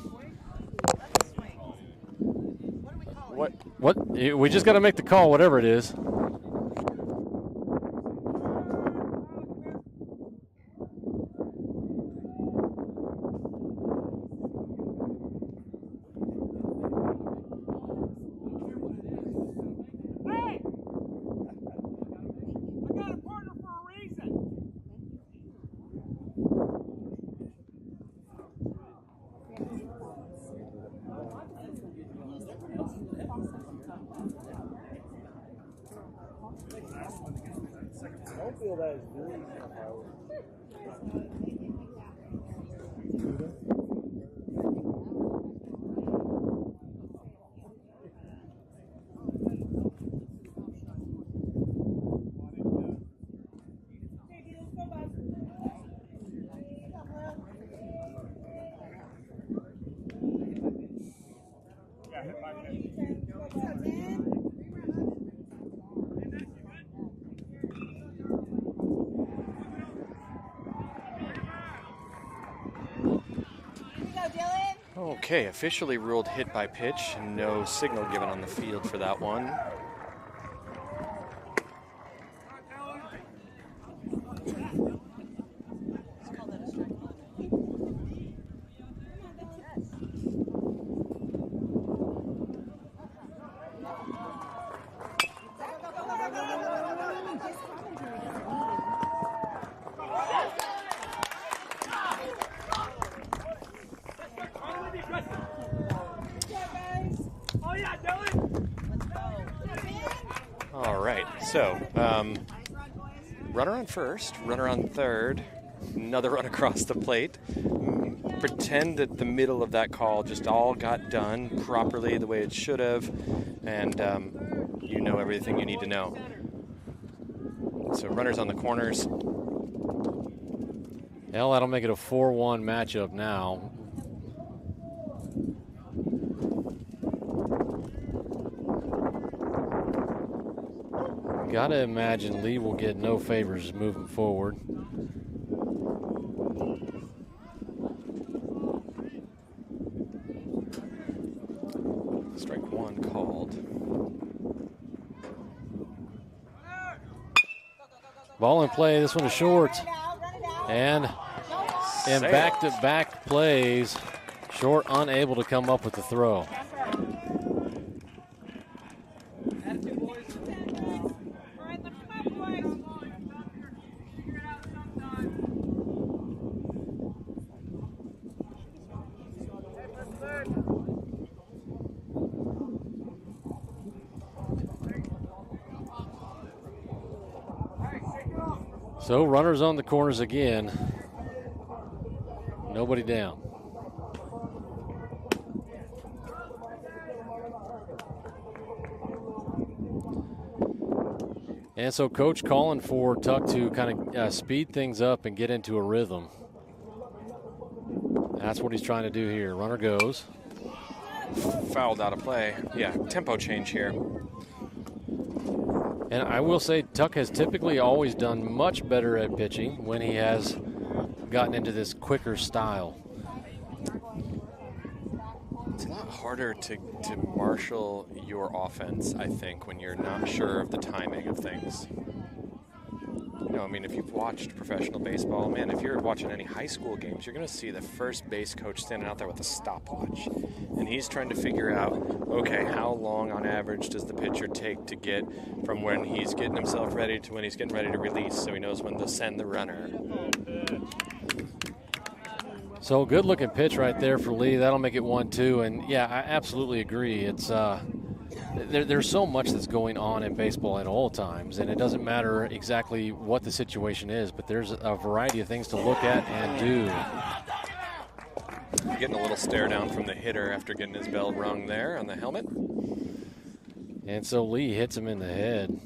S1: What? We just got to make the call, whatever it is.
S2: Okay, officially ruled hit by pitch. No signal given on the field for that one. All right, so runner on first, runner on third, another run across the plate. Pretend that the middle of that call just all got done properly the way it should have, and you know everything you need to know. So runners on the corners.
S1: Well, that'll make it a 4-1 matchup now. Gotta imagine Lee will get no favors moving forward.
S2: Strike one called.
S1: Ball in play. This one is short. And in
S2: Sailed.
S1: back-to-back plays, Short unable to come up with the throw. So runners on the corners again. Nobody down. And so coach calling for Tuck to kind of speed things up and get into a rhythm. That's what he's trying to do here. Runner goes.
S2: Fouled out of play. Yeah, tempo change here.
S1: And I will say Tuck has typically always done much better at pitching when he has gotten into this quicker style.
S2: It's a lot harder to marshal your offense, I think, when you're not sure of the timing of things. You know, I mean, if you've watched professional baseball, man, if you're watching any high school games, you're going to see the first base coach standing out there with a stopwatch. And he's trying to figure out, okay, how long on average does the pitcher take to get from when he's getting himself ready to when he's getting ready to release, so he knows when to send the runner.
S1: So good looking pitch right there for Lee. That'll make it 1-2. And yeah, I absolutely agree. It's there's so much that's going on in baseball at all times, and it doesn't matter exactly what the situation is, but there's a variety of things to look at and do.
S2: Getting a little stare down from the hitter after getting his bell rung there on the helmet.
S1: And so Lee hits him in the head.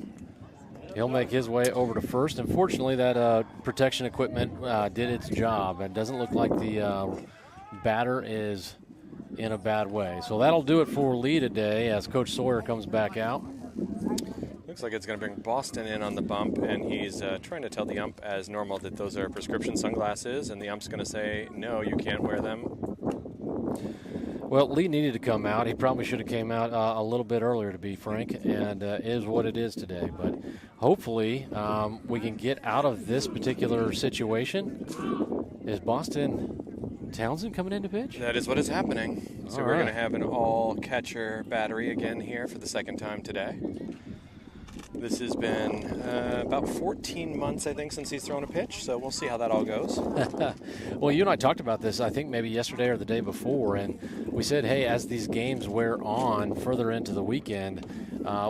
S1: He'll make his way over to first. Unfortunately, that protection equipment did its job. It doesn't look like the batter is in a bad way. So that'll do it for Lee today as Coach Sawyer comes back out.
S2: Looks like it's going to bring Boston in on the bump, and he's trying to tell the ump as normal that those are prescription sunglasses, and the ump's going to say, no, you can't wear them.
S1: Well, Lee needed to come out. He probably should have came out a little bit earlier, to be frank, and is what it is today. But hopefully we can get out of this particular situation. Is Boston Townsend coming in to pitch?
S2: That is what is happening. So we're going to have an all-catcher battery again here for the second time today. This has been about 14 months, I think, since he's thrown a pitch, so we'll see how that all goes.
S1: Well, you and I talked about this, I think, maybe yesterday or the day before, and we said, hey, as these games wear on further into the weekend,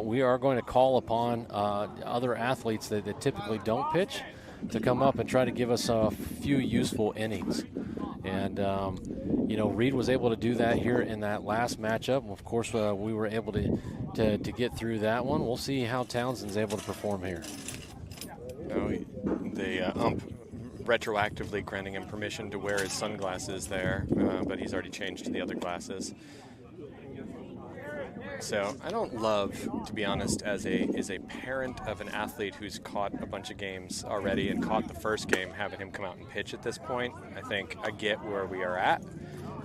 S1: we are going to call upon other athletes that typically don't pitch to come up and try to give us a few useful innings. And, you know, Reed was able to do that here in that last matchup. Of course, we were able to get through that one. We'll see how Townsend's able to perform here.
S2: The ump retroactively granting him permission to wear his sunglasses there, but he's already changed to the other glasses. So I don't love, to be honest, as a parent of an athlete who's caught a bunch of games already and caught the first game, having him come out and pitch at this point. I think I get where we are at.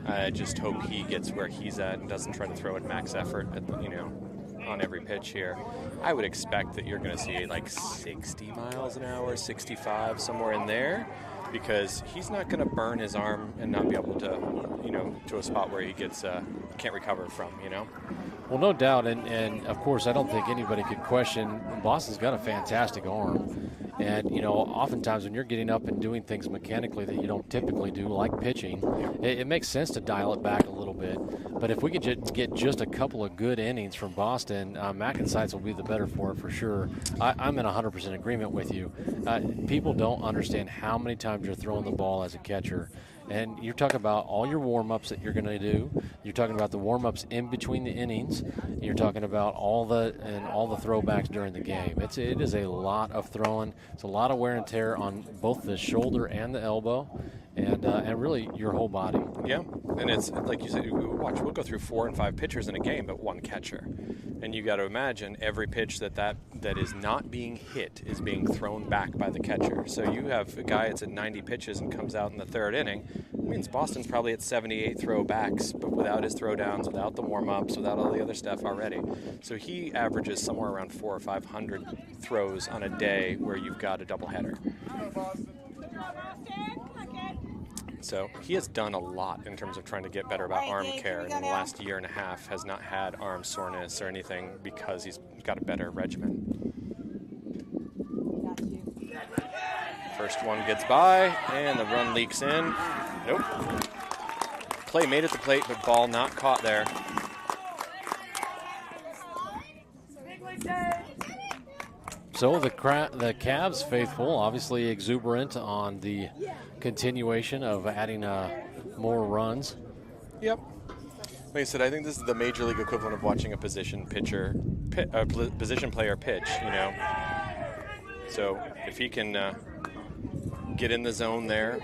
S2: I just hope he gets where he's at and doesn't try to throw at max effort, on every pitch here. I would expect that you're going to see like 60 miles an hour, 65, somewhere in there, because he's not going to burn his arm and not be able to, to a spot where he can't recover from,
S1: Well, no doubt, and of course, I don't think anybody could question Boston's got a fantastic arm. And, oftentimes when you're getting up and doing things mechanically that you don't typically do, like pitching, it makes sense to dial it back a little bit. But if we could get just a couple of good innings from Boston, MacNSeitz will be the better for it for sure. I'm in 100% agreement with you. People don't understand how many times you're throwing the ball as a catcher. And you're talking about all your warm-ups that you're going to do. You're talking about the warm-ups in between the innings. You're talking about all the throwbacks during the game. It is a lot of throwing. It's a lot of wear and tear on both the shoulder and the elbow, and really your whole body.
S2: Yeah, and it's like you said. We'll go through 4 and 5 pitchers in a game, but one catcher, and you got to imagine every pitch that is not being hit is being thrown back by the catcher. So you have a guy that's at 90 pitches and comes out in the 3rd inning. It means Boston's probably at 78 throwbacks, but without his throwdowns, without the warm-ups, without all the other stuff already. So he averages somewhere around 400 or 500 throws on a day where you've got a doubleheader. So he has done a lot in terms of trying to get better about arm care, and in the last year and a half has not had arm soreness or anything because he's got a better regimen. First one gets by, and the run leaks in. Nope. Play made at the plate, but ball not caught there.
S1: So the Cavs faithful, obviously exuberant on the continuation of adding more runs.
S2: Yep. Like I said, I think this is the major league equivalent of watching a position player pitch. So if he can get in the zone there,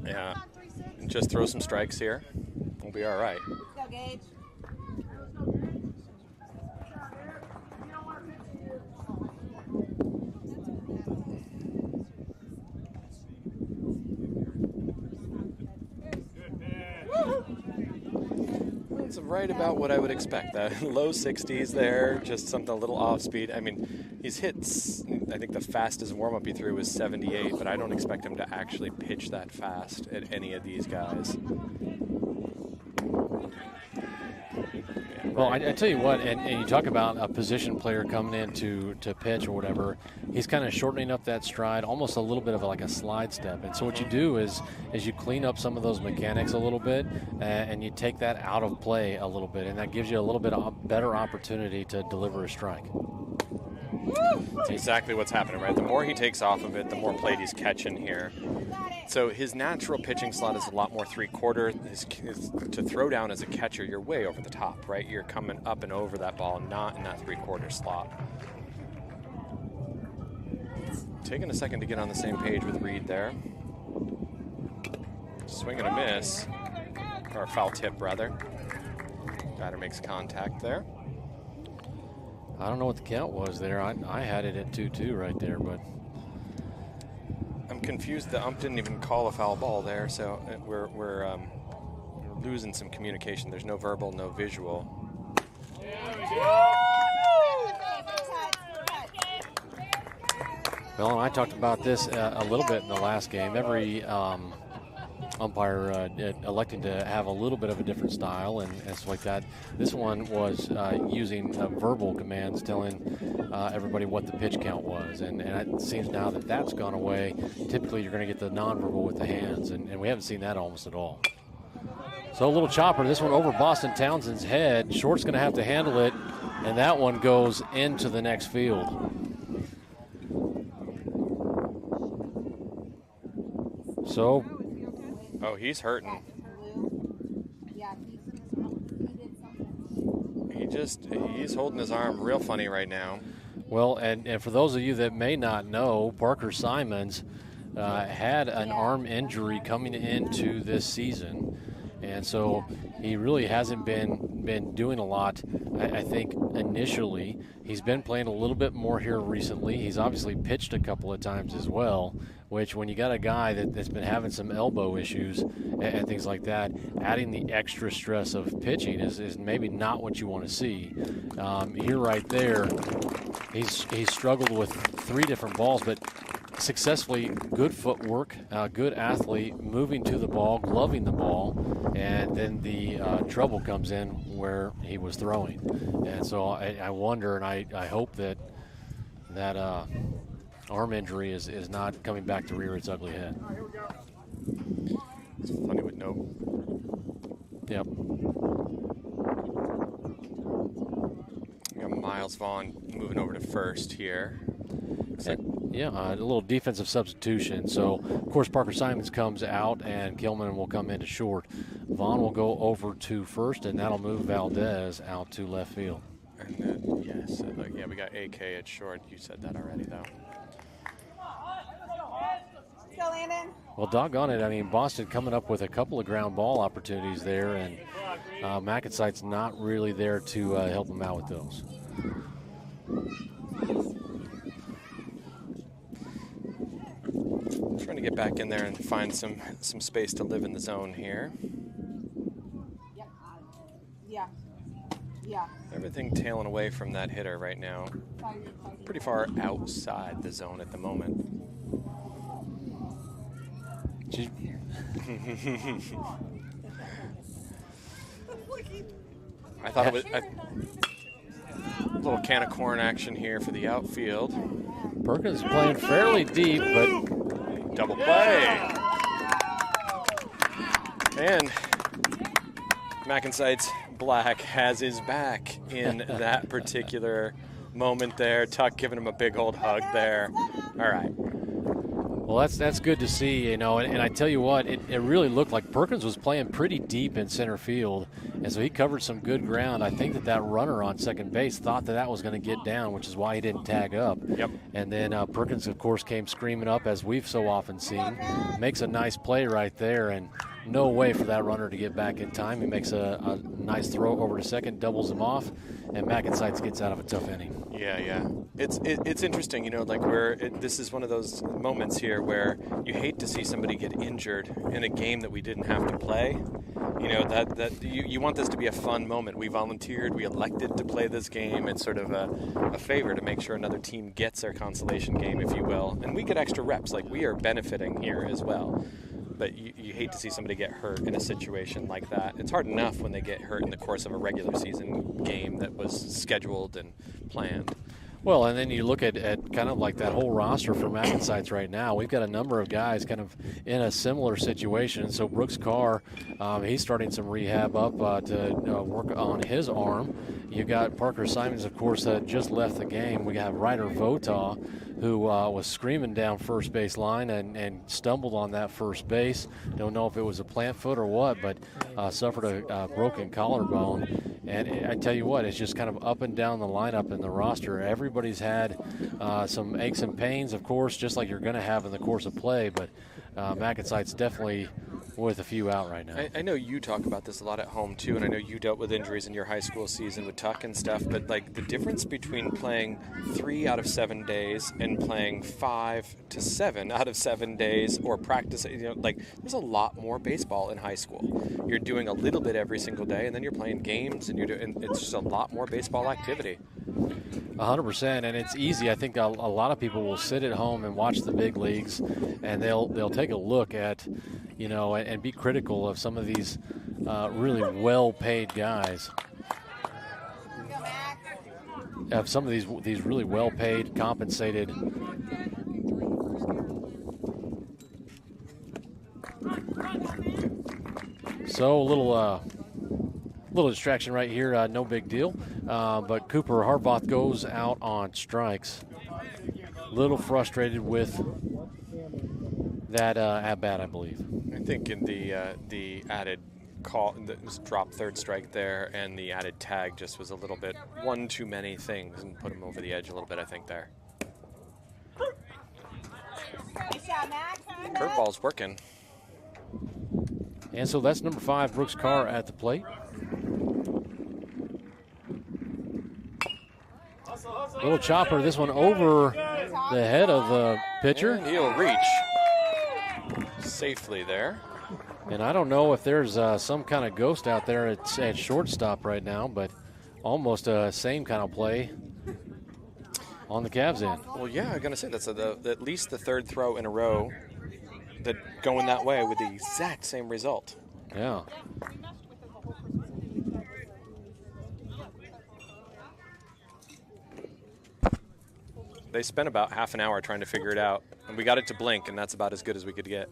S2: and just throw some strikes here, we'll be all right.
S3: Let's go, Gage.
S2: It's right about what I would expect. That low 60s there, just something a little off speed. I mean, he's hit, I think the fastest warm-up he threw was 78, but I don't expect him to actually pitch that fast at any of these guys.
S1: Well, I tell you what, and you talk about a position player coming in to pitch or whatever, he's kind of shortening up that stride, almost a little bit of like a slide step. And so what you do is you clean up some of those mechanics a little bit, and you take that out of play a little bit, and that gives you a little bit of better opportunity to deliver a strike.
S2: That's exactly what's happening, right? The more he takes off of it, the more plate he's catching here. So his natural pitching slot is a lot more 3/4. To throw down as a catcher, you're way over the top, right? You're coming up and over that ball, not in that 3/4 slot. Taking a second to get on the same page with Reed there. Swing and a miss, or a foul tip rather. Batter makes contact there.
S1: I don't know what the count was there. I had it at 2-2 right there, but
S2: I'm confused. The ump didn't even call a foul ball there, so we're losing some communication. There's no verbal, no visual.
S1: well, and I talked about this a little bit in the last game. Every umpire electing to have a little bit of a different style and stuff like that. This one was using verbal commands, telling everybody what the pitch count was, and it seems now that that's gone away. Typically you're going to get the nonverbal with the hands, and we haven't seen that almost at all. So a little chopper, this one over Boston Townsend's head. Short's going to have to handle it, and that one goes into the next field. So
S2: oh, he's hurting. He's holding his arm real funny right now.
S1: Well, and for those of you that may not know, Parker Simons had an arm injury coming into this season. And so he really hasn't been doing a lot. I think initially he's been playing a little bit more here recently. He's obviously pitched a couple of times as well, which when you got a guy that's been having some elbow issues and things like that, adding the extra stress of pitching is maybe not what you want to see. Here right there, he's struggled with 3 different balls, but successfully good footwork, good athlete, moving to the ball, gloving the ball, and then the trouble comes in where he was throwing. And so I wonder, and I hope that arm injury is not coming back to rear its ugly head.
S2: It's funny with no.
S1: Yep.
S2: We got Miles Vaughn moving over to first here.
S1: Yeah, a little defensive substitution. So, of course, Parker Simons comes out, and Gilman will come into short. Vaughn will go over to first, and that'll move Valdez out to left field.
S2: And then, yes, yeah, we got AK at short. You said that already, though.
S3: Go, Landon.
S1: Well, doggone it. I mean, Boston coming up with a couple of ground ball opportunities there, and MacNSeitz not really there to help him out with those.
S2: Trying to get back in there and find some space to live in the zone here.
S3: Yep. Yeah. Yeah.
S2: Everything tailing away from that hitter right now. Pretty far outside the zone at the moment. I thought it was a little can of corn action here for the outfield.
S1: Perkins playing fairly deep, but
S2: double play. And MacNSeitz Black has his back in that particular moment there. Tuck giving him a big old hug there. All right.
S1: Well, that's good to see, you know, and I tell you what, it really looked like Perkins was playing pretty deep in center field, and so he covered some good ground. I think that runner on second base thought that was going to get down, which is why he didn't tag up.
S2: Yep.
S1: And then Perkins, of course, came screaming up, as we've so often seen. Makes a nice play right there, and no way for that runner to get back in time. He makes a nice throw over to second, doubles him off, and MacNSeitz gets out of a tough inning.
S2: Yeah. It's interesting, you know, like this is one of those moments here where you hate to see somebody get injured in a game that we didn't have to play. You know, that you want this to be a fun moment. We volunteered, we elected to play this game. It's sort of a favor to make sure another team gets their consolation game, if you will. And we get extra reps, like we are benefiting here as well. But you hate to see somebody get hurt in a situation like that. It's hard enough when they get hurt in the course of a regular season game that was scheduled and planned.
S1: Well, and then you look at kind of like that whole roster for MacNSeitz right now. We've got a number of guys kind of in a similar situation. So Brooks Carr, he's starting some rehab up to work on his arm. You got Parker Simons, of course, just left the game. We have Ryder Vota, who was screaming down first base line and stumbled on that first base. Don't know if it was a plant foot or what, but suffered a broken collarbone. And I tell you what, it's just kind of up and down the lineup in the roster. Everybody's had some aches and pains, of course, just like you're going to have in the course of play, but MacNSeitz definitely with a few out right now.
S2: I know you talk about this a lot at home too, and I know you dealt with injuries in your high school season with Tuck and stuff, but like the difference between playing 3 out of 7 days and playing 5 to 7 out of 7 days or practice, you know, like there's a lot more baseball in high school. You're doing a little bit every single day, and then you're playing games, and it's just a lot more baseball activity.
S1: 100%, and it's easy. I think a lot of people will sit at home and watch the big leagues, and they'll take a look at, you know, and be critical of some of these really well-paid guys. Of some of these really well-paid, compensated. So a little distraction right here, no big deal. But Cooper Harbaugh goes out on strikes. Little frustrated with that at bat, I believe.
S2: I think in the added call, it was drop third strike there, and the added tag just was a little bit one too many things and put him over the edge a little bit, I think, there.
S3: Nice job, Mac.
S2: Curveball's working.
S1: And so that's number 5, Brooks Carr at the plate. Little chopper, this one over the head of the pitcher.
S2: And he'll reach safely there.
S1: And I don't know if there's some kind of ghost out there at shortstop right now, but almost same kind of play on the Cavs end.
S2: Well, yeah, I'm going to say that's at least the 3rd throw in a row that going that way with the exact same result.
S1: Yeah.
S2: They spent about half an hour trying to figure it out, and we got it to blink, and that's about as good as we could get.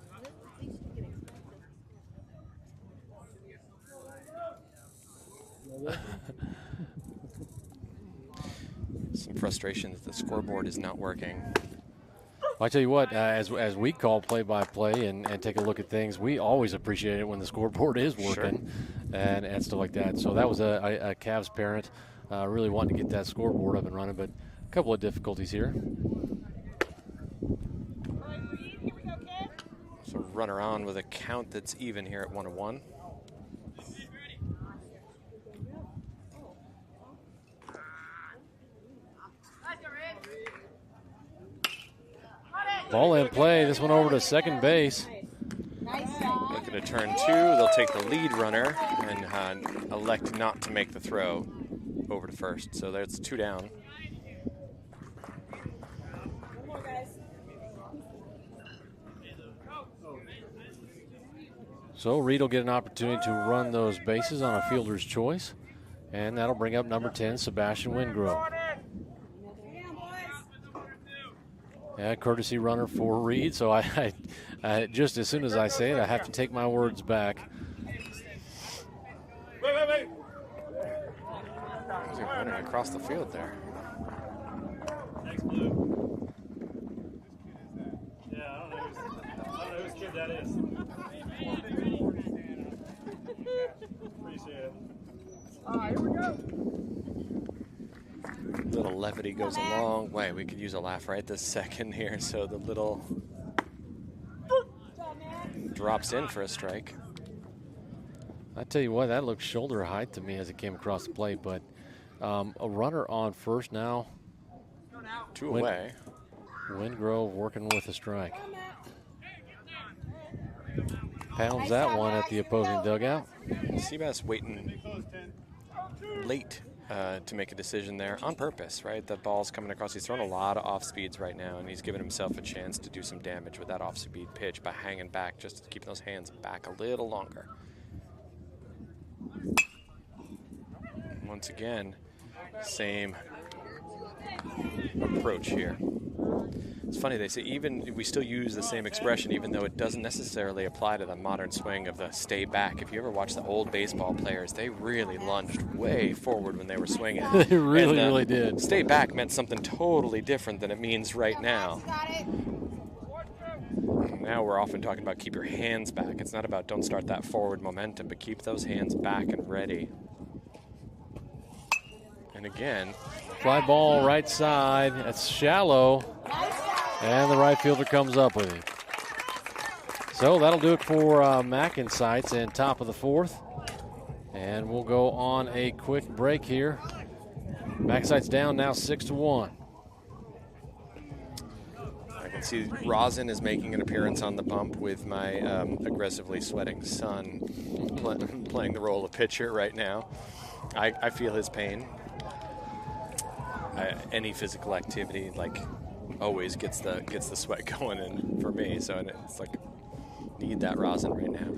S2: Some frustration that the scoreboard is not working.
S1: Well, I tell you what, as we call play-by-play and take a look at things, we always appreciate it when the scoreboard is working. Sure. and stuff like that. So that was a Cavs parent really wanting to get that scoreboard up and running, but a couple of difficulties here.
S2: So runner on with a count that's even here at 1-1.
S1: Ball in play. This one over to second base.
S2: Looking to turn 2. They'll take the lead runner and elect not to make the throw over to first. So that's 2 down.
S1: So Reed will get an opportunity to run those bases on a fielder's choice. And that'll bring up number 10, Sebastian Wingrove. Yeah, courtesy runner for Reed. So I just as soon as I say it, I have to take my words back.
S2: Wait. He's running across the field there.
S4: Thanks, Blue. Yeah, I don't know whose kid that is. Appreciate it. All right, here we go.
S2: Little levity goes a long way. We could use a laugh right this second here. So the little drops in for a strike.
S1: I tell you what, that looked shoulder height to me as it came across the plate, but a runner on first now.
S2: 2 away.
S1: Wingrove working with a strike. Pounds that one at the opposing dugout.
S2: Seabass waiting late to make a decision there on purpose, right? That ball's coming across. He's thrown a lot of off speeds right now, and he's given himself a chance to do some damage with that off speed pitch by hanging back, just keeping those hands back a little longer. Once again, same approach here. It's funny, they say we still use the same expression even though it doesn't necessarily apply to the modern swing of the stay back. If you ever watch the old baseball players, they really lunged way forward when they were swinging.
S1: They really did.
S2: Stay back meant something totally different than it means right now. Now we're often talking about keep your hands back. It's not about don't start that forward momentum, but keep those hands back and ready. And again,
S1: fly ball right side. That's shallow. And the right fielder comes up with it. So that'll do it for MacNSeitz in top of the 4th. And we'll go on a quick break here. MacNSeitz down now 6-1.
S2: I can see Rosin is making an appearance on the bump with my aggressively sweating son playing the role of pitcher right now. I feel his pain. Any physical activity, like, always gets the sweat going in for me. So it's like, need that rosin right now.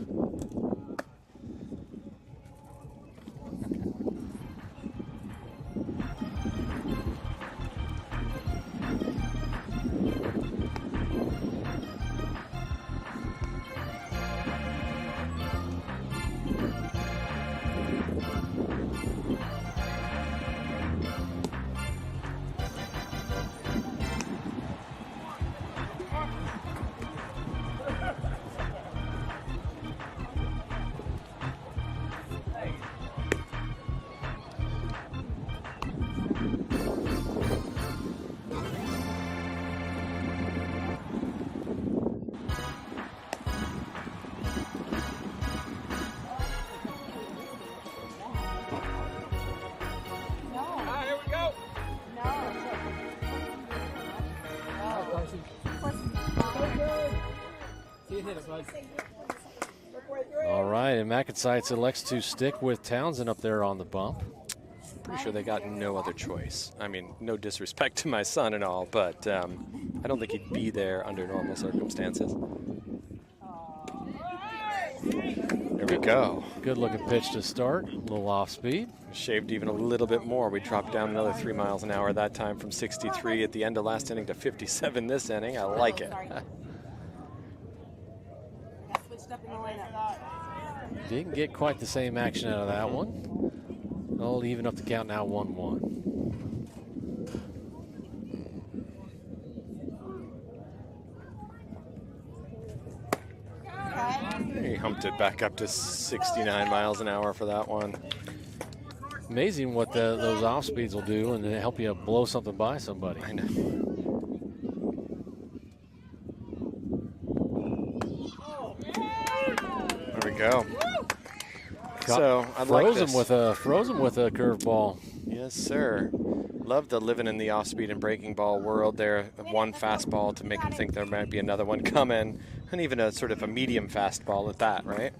S1: All right, and MacNSeitz elects to stick with Townsend up there on the bump.
S2: Pretty sure they got no other choice. I mean, no disrespect to my son and all, but I don't think he'd be there under normal circumstances. There we go.
S1: Good looking pitch to start. A little off speed.
S2: Shaved even a little bit more. We dropped down another 3 miles an hour that time from 63 at the end of last inning to 57 this inning. I like it.
S1: Didn't get quite the same action out of that one. I'll even up the count now 1-1.
S2: He humped it back up to 69 miles an hour for that one.
S1: Amazing what those off speeds will do and then help you blow something by somebody.
S2: I know. There we go. So I like this.
S1: Frozen with a curveball.
S2: Yes, sir. Love the living in the off-speed and breaking ball world there. One fastball to make him think there might be another one coming, and even a sort of a medium fastball at that, right?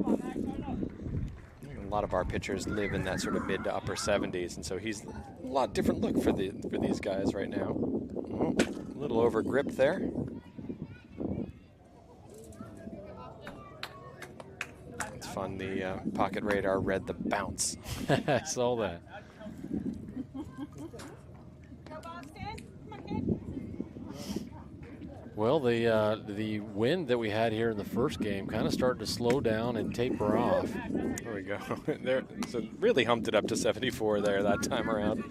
S2: A lot of our pitchers live in that sort of mid to upper 70s, and so he's a lot different look for these guys right now. Oh, a little over grip there. It's fun. The pocket radar read the bounce.
S1: I saw that. Well, the wind that we had here in the first game kind of started to slow down and taper off.
S2: There we go. There, so really humped it up to 74 there that time around.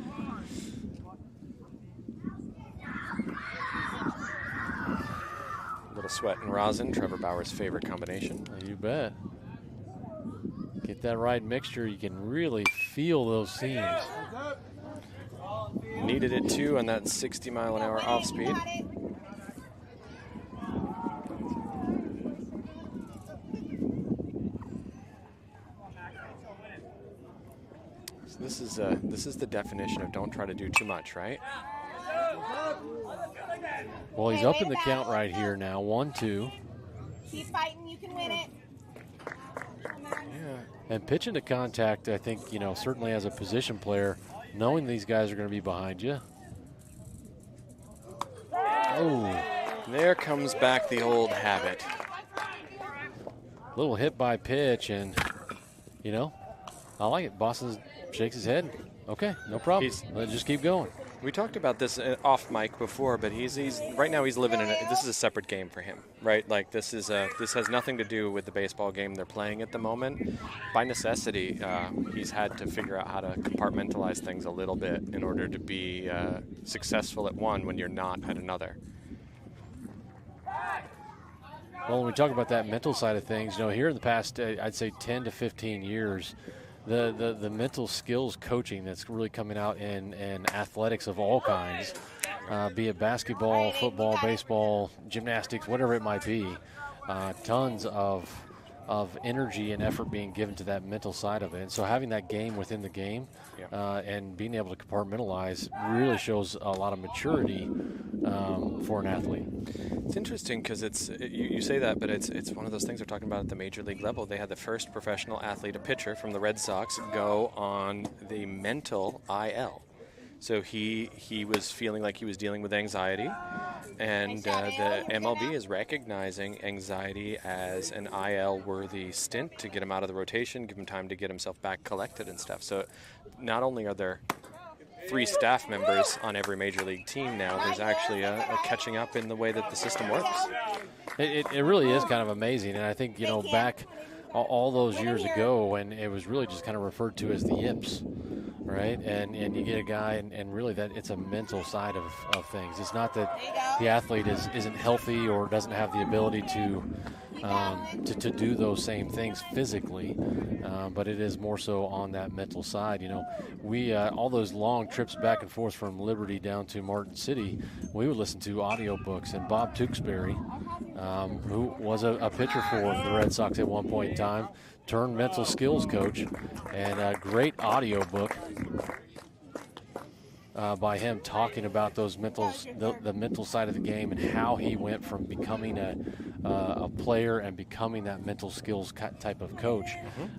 S2: A little sweat and rosin, Trevor Bauer's favorite combination.
S1: You bet. Get that right mixture, you can really feel those seams.
S2: Needed it too on that 60-mile-an-hour off speed. So this is the definition of don't try to do too much, right?
S1: Well, he's up in the count right here now, 1-2.
S3: Keep fighting, you can win it.
S2: Yeah.
S1: And pitching to contact, I think, certainly as a position player, knowing these guys are going to be behind you. Oh.
S2: There comes back the old habit.
S1: Little hit by pitch, and, I like it. Boston shakes his head. Okay, no problem. Let's just keep going.
S2: We talked about this off mic before, but he's right now he's living in this is a separate game for him, right? Like this has nothing to do with the baseball game they're playing at the moment. By necessity, he's had to figure out how to compartmentalize things a little bit in order to be successful at one when you're not at another.
S1: Well, when we talk about that mental side of things, here in the past, I'd say 10 to 15 years, the mental skills coaching that's really coming out in athletics of all kinds, be it basketball, football, baseball, gymnastics, whatever it might be, tons of energy and effort being given to that mental side of it. And so having that game within the game and being able to compartmentalize really shows a lot of maturity for an athlete.
S2: It's interesting because you say that, but it's one of those things we're talking about at the major league level. They had the first professional athlete, a pitcher from the Red Sox, go on the mental IL. So he was feeling like he was dealing with anxiety, and the MLB is recognizing anxiety as an IL-worthy stint to get him out of the rotation, give him time to get himself back collected and stuff. So not only are there 3 staff members on every major league team now, there's actually a catching up in the way that the system works.
S1: It really is kind of amazing, and I think, back all those years ago when it was really just kind of referred to as the yips, right? And you get a guy, and really that it's a mental side of things. It's not that the athlete isn't healthy or doesn't have the ability to do those same things physically, but it is more so on that mental side. We all those long trips back and forth from Liberty down to Martin City, we would listen to audiobooks, and Bob Tewksbury, who was a pitcher for the Red Sox at one point in time, turned mental skills coach, and a great audiobook. by him talking about those the mental side of the game and how he went from becoming a player and becoming that mental skills type of coach,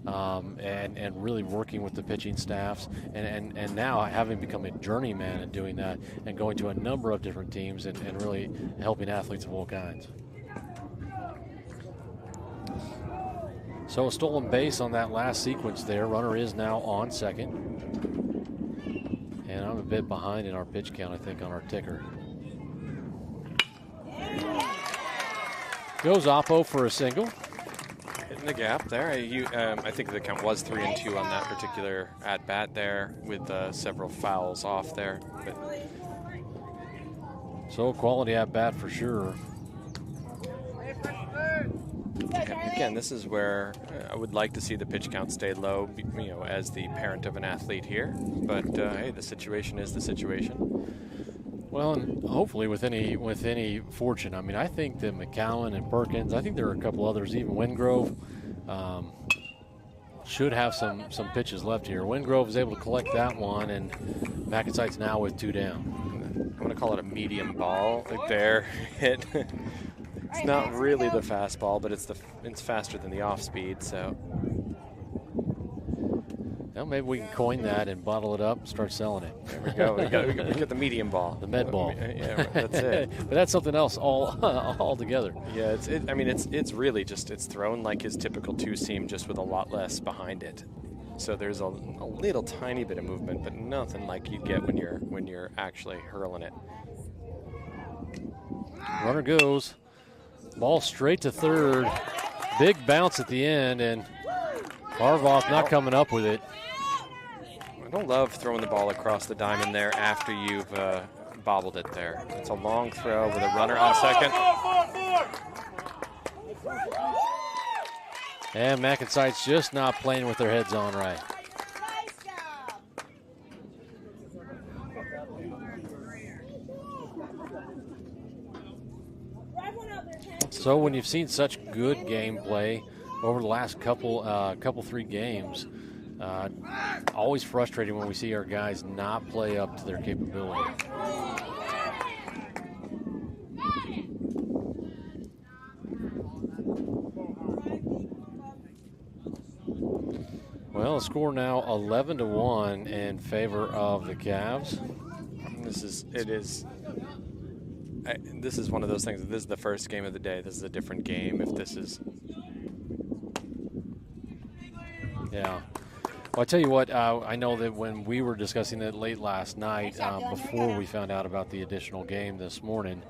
S1: and really working with the pitching staffs, and now having become a journeyman and doing that and going to a number of different teams and really helping athletes of all kinds. So a stolen base on that last sequence there. Runner is now on second. And I'm a bit behind in our pitch count, I think, on our ticker. Goes Oppo for a single.
S2: Hitting the gap there. I think the count was 3-2 on that particular at-bat there with several fouls off there. But
S1: so quality at-bat for sure.
S2: again, this is where I would like to see the pitch count stay low, you know, as the parent of an athlete here. But hey, the situation is the situation.
S1: Well, and hopefully with any fortune. I mean, I think that McCowan and Perkins, I think there are a couple others, even Wingrove, should have some pitches left here. Wingrove is able to collect that one, and MacNSeitz now with 2 down.
S2: I'm going to call it a medium ball. Like there, hit. It's not really the fastball, but it's faster than the off speed. So,
S1: well, maybe we can coin that and bottle it up and start selling it.
S2: There we go. We got the medium ball,
S1: the med ball.
S2: Yeah, that's it.
S1: But that's something else all together.
S2: Yeah, it's really just it's thrown like his typical 2-seam, just with a lot less behind it. So there's a little tiny bit of movement, but nothing like you get when you're actually hurling it.
S1: Runner goes. Ball straight to third. Big bounce at the end, and Harvoth not coming up with it.
S2: I don't love throwing the ball across the diamond there after you've bobbled it there. It's a long throw with a runner on second.
S1: And MacNSeitz just not playing with their heads on right. So when you've seen such good gameplay over the last couple 3 games, always frustrating when we see our guys not play up to their capability. Well, the score now 11-1 in favor of the Cavs.
S2: This is one of those things. This is the first game of the day. This is a different game. If this is,
S1: yeah. Well, I tell you what. I know that when we were discussing it late last night, before we found out about the additional game this morning,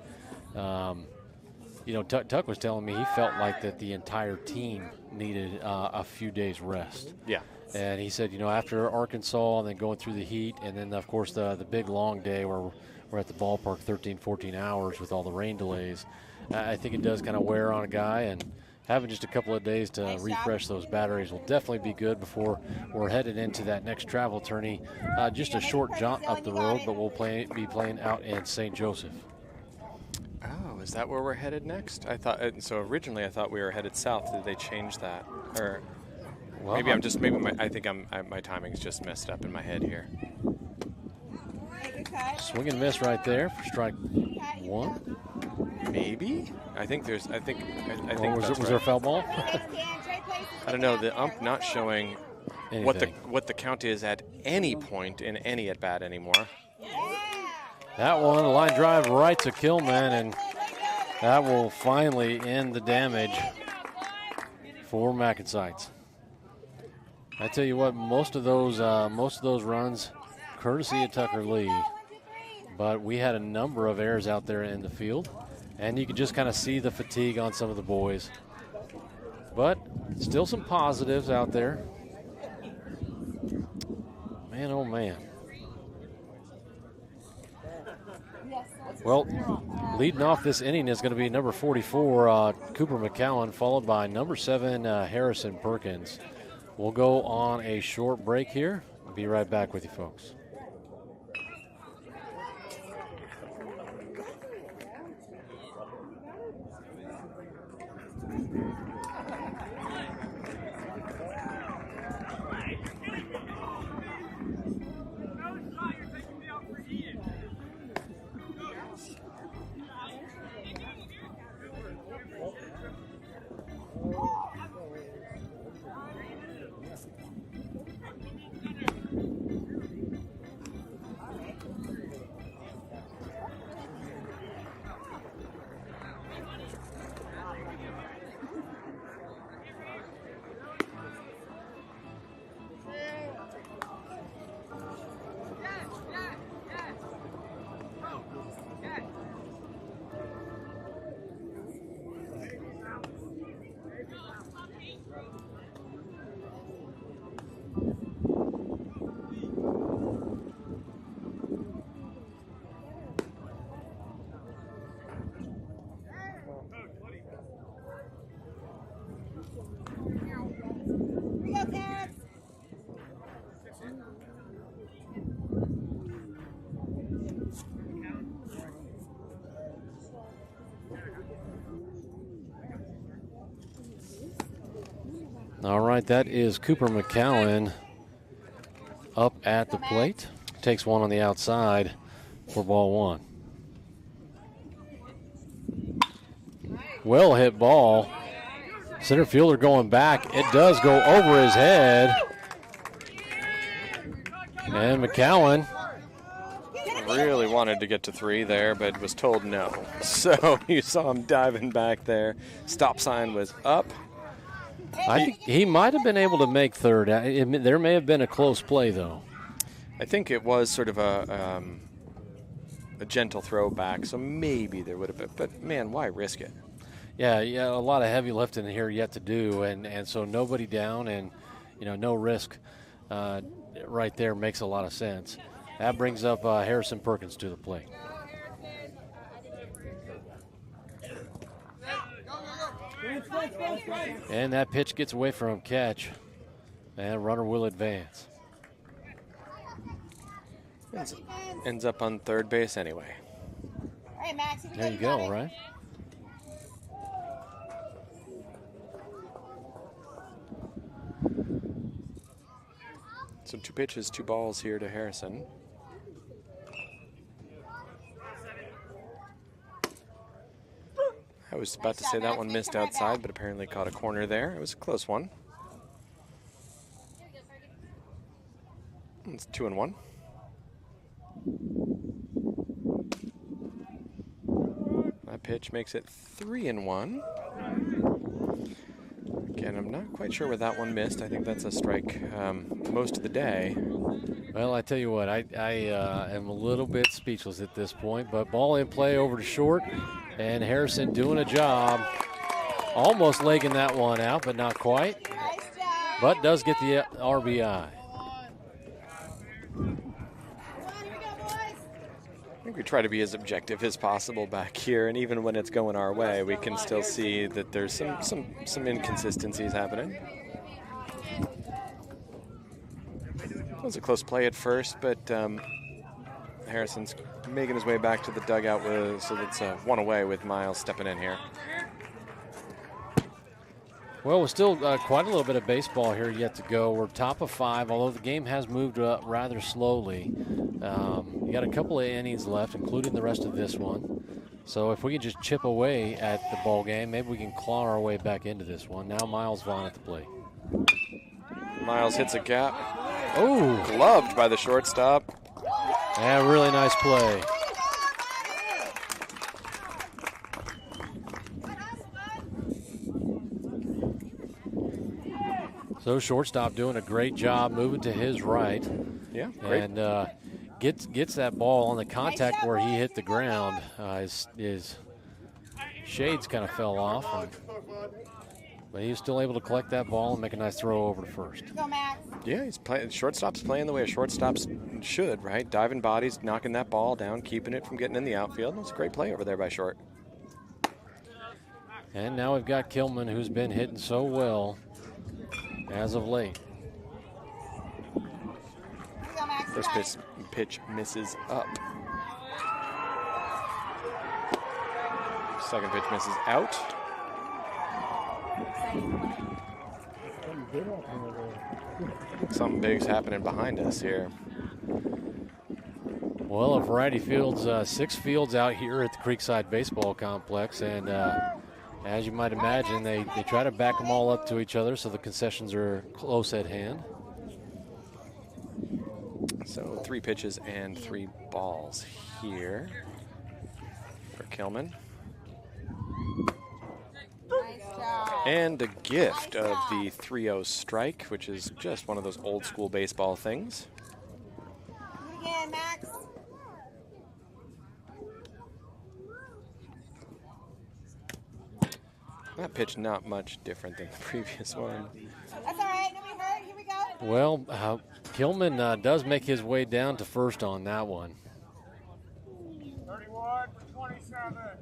S1: you know, Tuck was telling me he felt like that the entire team needed a few days rest.
S2: Yeah.
S1: And he said, you know, after Arkansas and then going through the heat, and then of course the big long day where we're at the ballpark 13, 14 hours with all the rain delays, I think it does kind of wear on a guy, and having just a couple of days to refresh those batteries will definitely be good before we're headed into that next travel tourney. Just a short jaunt up the road, but we'll be playing out in St. Joseph.
S2: Oh, is that where we're headed next? I thought so. Originally, I thought we were headed south. Did they change that, or well, maybe I think my timing's just messed up in my head here.
S1: Swing and miss right there for strike 1.
S2: Maybe. I think was
S1: that's
S2: right.
S1: there a foul ball?
S2: I don't know. The ump not showing
S1: Anything.
S2: what the count is at any point in any at bat anymore.
S1: That one, a line drive right to Killman, and that will finally end the damage for MacNSeitz. I tell you what, most of those runs, courtesy of Tucker Lee, but we had a number of errors out there in the field, and you could just kind of see the fatigue on some of the boys. But still some positives out there. Man, oh man. Well, leading off this inning is going to be number 44, Cooper McCowan, followed by number 7, Harrison Perkins. We'll go on a short break here. I'll be right back with you folks. All right, that is Cooper McCowan up at the plate. Takes one on the outside for ball one. Well hit ball. Center fielder going back. It does go over his head. And McCowan
S2: really wanted to get to 3 there, but was told no. So you saw him diving back there. Stop sign was up.
S1: I think he might have been able to make third. There may have been a close play, though.
S2: I think it was sort of a gentle throwback, so maybe there would have been. But, man, why risk it?
S1: Yeah, a lot of heavy lifting here yet to do, and so nobody down and, no risk right there makes a lot of sense. That brings up Harrison Perkins to the plate. And that pitch gets away from catch, and runner will advance.
S2: Ends up on third base anyway.
S3: All right, Max.
S1: There you go, right?
S2: So 2 pitches, 2 balls here to Harrison. I was about to say that one missed outside, but apparently caught a corner there. It was a close one. It's 2-1. That pitch makes it 3-1. Again, I'm not quite sure where that one missed. I think that's a strike most of the day.
S1: Well, I tell you what, I am a little bit speechless at this point, but ball in play over to short, and Harrison doing a job, almost legging that one out, but not quite, but does get the RBI.
S2: I think we try to be as objective as possible back here, and even when it's going our way, we can still see that there's some inconsistencies happening. It was a close play at first, but Harrison's making his way back to the dugout, so that's one away with Miles stepping in here.
S1: Well, we're still quite a little bit of baseball here yet to go. We're top of 5, although the game has moved up rather slowly. You got a couple of innings left, including the rest of this one. So if we can just chip away at the ball game, maybe we can claw our way back into this one. Now Miles Vaughn at the plate.
S2: Miles hits a gap.
S1: Oh,
S2: Gloved by the shortstop.
S1: yeah, really nice play. So shortstop doing a great job moving to his right.
S2: Yeah, great.
S1: And gets that ball on the contact where he hit the ground. His shades kind of fell off, but he was still able to collect that ball and make a nice throw over to first.
S2: Yeah, he's playing. Shortstop's playing the way a shortstop's should, right? Diving bodies, knocking that ball down, keeping it from getting in the outfield. It was a great play over there by Short.
S1: And now we've got Kilman, who's been hitting so well as of late.
S2: First pitch misses up. Second pitch misses out. Something big's happening behind us here.
S1: Well, a variety fields, 6 fields out here at the Creekside Baseball Complex, and as you might imagine, they try to back them all up to each other, so the concessions are close at hand.
S2: So 3 pitches and 3 balls here for Kilman. And a gift of the 3-0 strike, which is just one of those old school baseball things.
S3: Again, Max.
S2: That pitch not much different than the previous one.
S3: That's all right. Nobody hurt. Here we go.
S1: Well, Kilman does make his way down to first on that one.
S4: 31-27.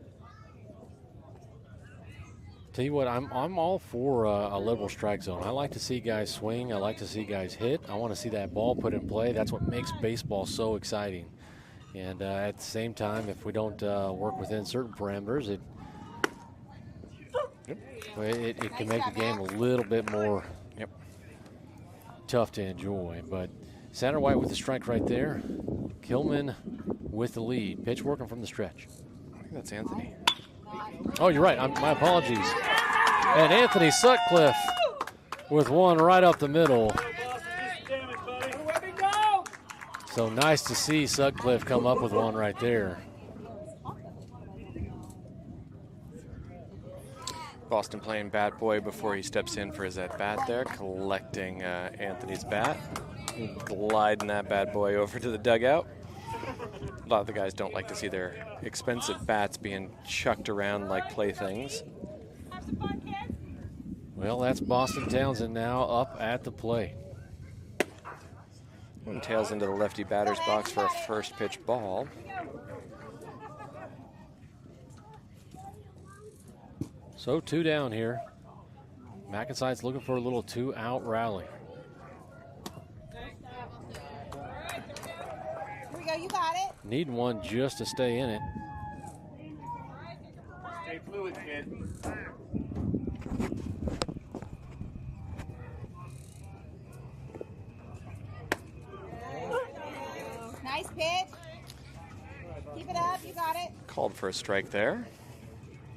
S1: Tell you what, I'm all for a liberal strike zone. I like to see guys swing. I like to see guys hit. I want to see that ball put in play. That's what makes baseball so exciting. And at the same time, if we don't work within certain parameters, it can make the game a little bit more
S2: Yep.
S1: Tough to enjoy, but Satterwhite with the strike right there. Kilman with the lead. Pitch working from the stretch.
S2: I think that's Anthony.
S1: Oh, you're right. My apologies. And Anthony Sutcliffe with one right up the middle. So nice to see Sutcliffe come up with one right there.
S2: Boston playing bat boy before he steps in for his at-bat there, collecting Anthony's bat. Gliding that bad boy over to the dugout. A lot of the guys don't like to see their expensive bats being chucked around like playthings.
S1: Well, that's Boston Townsend now up at the plate.
S2: And tails into the lefty batter's box for a first pitch ball.
S1: So 2 down here. MacNSeitz looking for a little 2-out rally.
S3: Here we go, you got it.
S1: Need one just to stay in it.
S4: Stay fluid, kid.
S3: Nice pitch. Keep it up, you got it.
S2: Called for a strike there.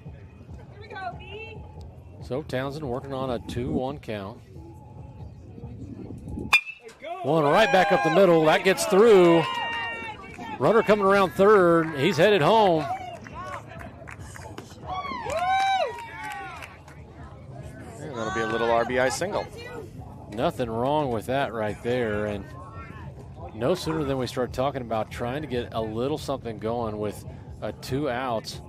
S3: Here we go, B.
S1: So Townsend working on a 2-1 count. One right back up the middle. That gets through. Runner coming around third. He's headed home.
S2: And that'll be a little RBI single.
S1: Nothing wrong with that right there. And no sooner than we start talking about trying to get a little something going with 2 outs,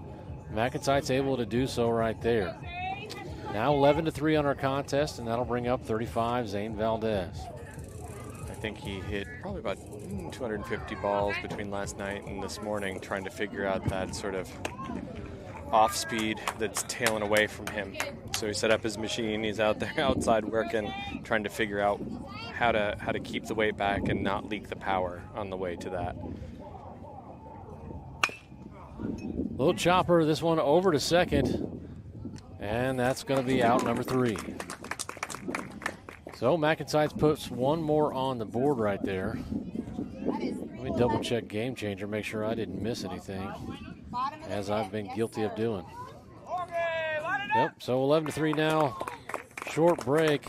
S1: MacNSeitz able to do so right there. Now 11-3 on our contest, and that'll bring up 35, Zane Valdez.
S2: I think he hit probably about 250 balls between last night and this morning trying to figure out that sort of off speed that's tailing away from him. So he set up his machine, he's out there outside working, trying to figure out how to keep the weight back and not leak the power on the way to that.
S1: Little chopper, this one over to second, and that's going to be out number 3. So MacNSeitz puts one more on the board right there. Let me double check Game Changer, make sure I didn't miss anything, as I've been guilty of doing. Yep, so 11-3 now. Short break.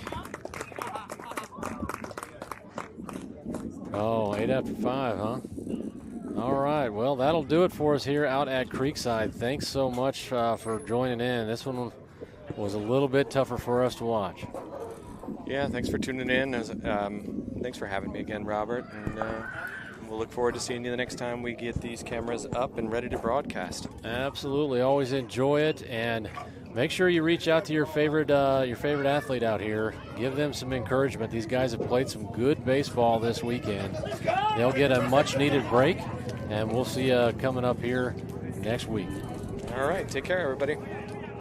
S1: Oh, 8 after 5, huh? All right, well, that'll do it for us here out at Creekside. Thanks so much for joining in. This one was a little bit tougher for us to watch.
S2: Yeah, thanks for tuning in. Thanks for having me again, Robert. And we'll look forward to seeing you the next time we get these cameras up and ready to broadcast.
S1: Absolutely, always enjoy it, and make sure you reach out to your favorite athlete out here. Give them some encouragement. These guys have played some good baseball this weekend. They'll get a much-needed break, and we'll see you coming up here next week.
S2: All right, take care, everybody.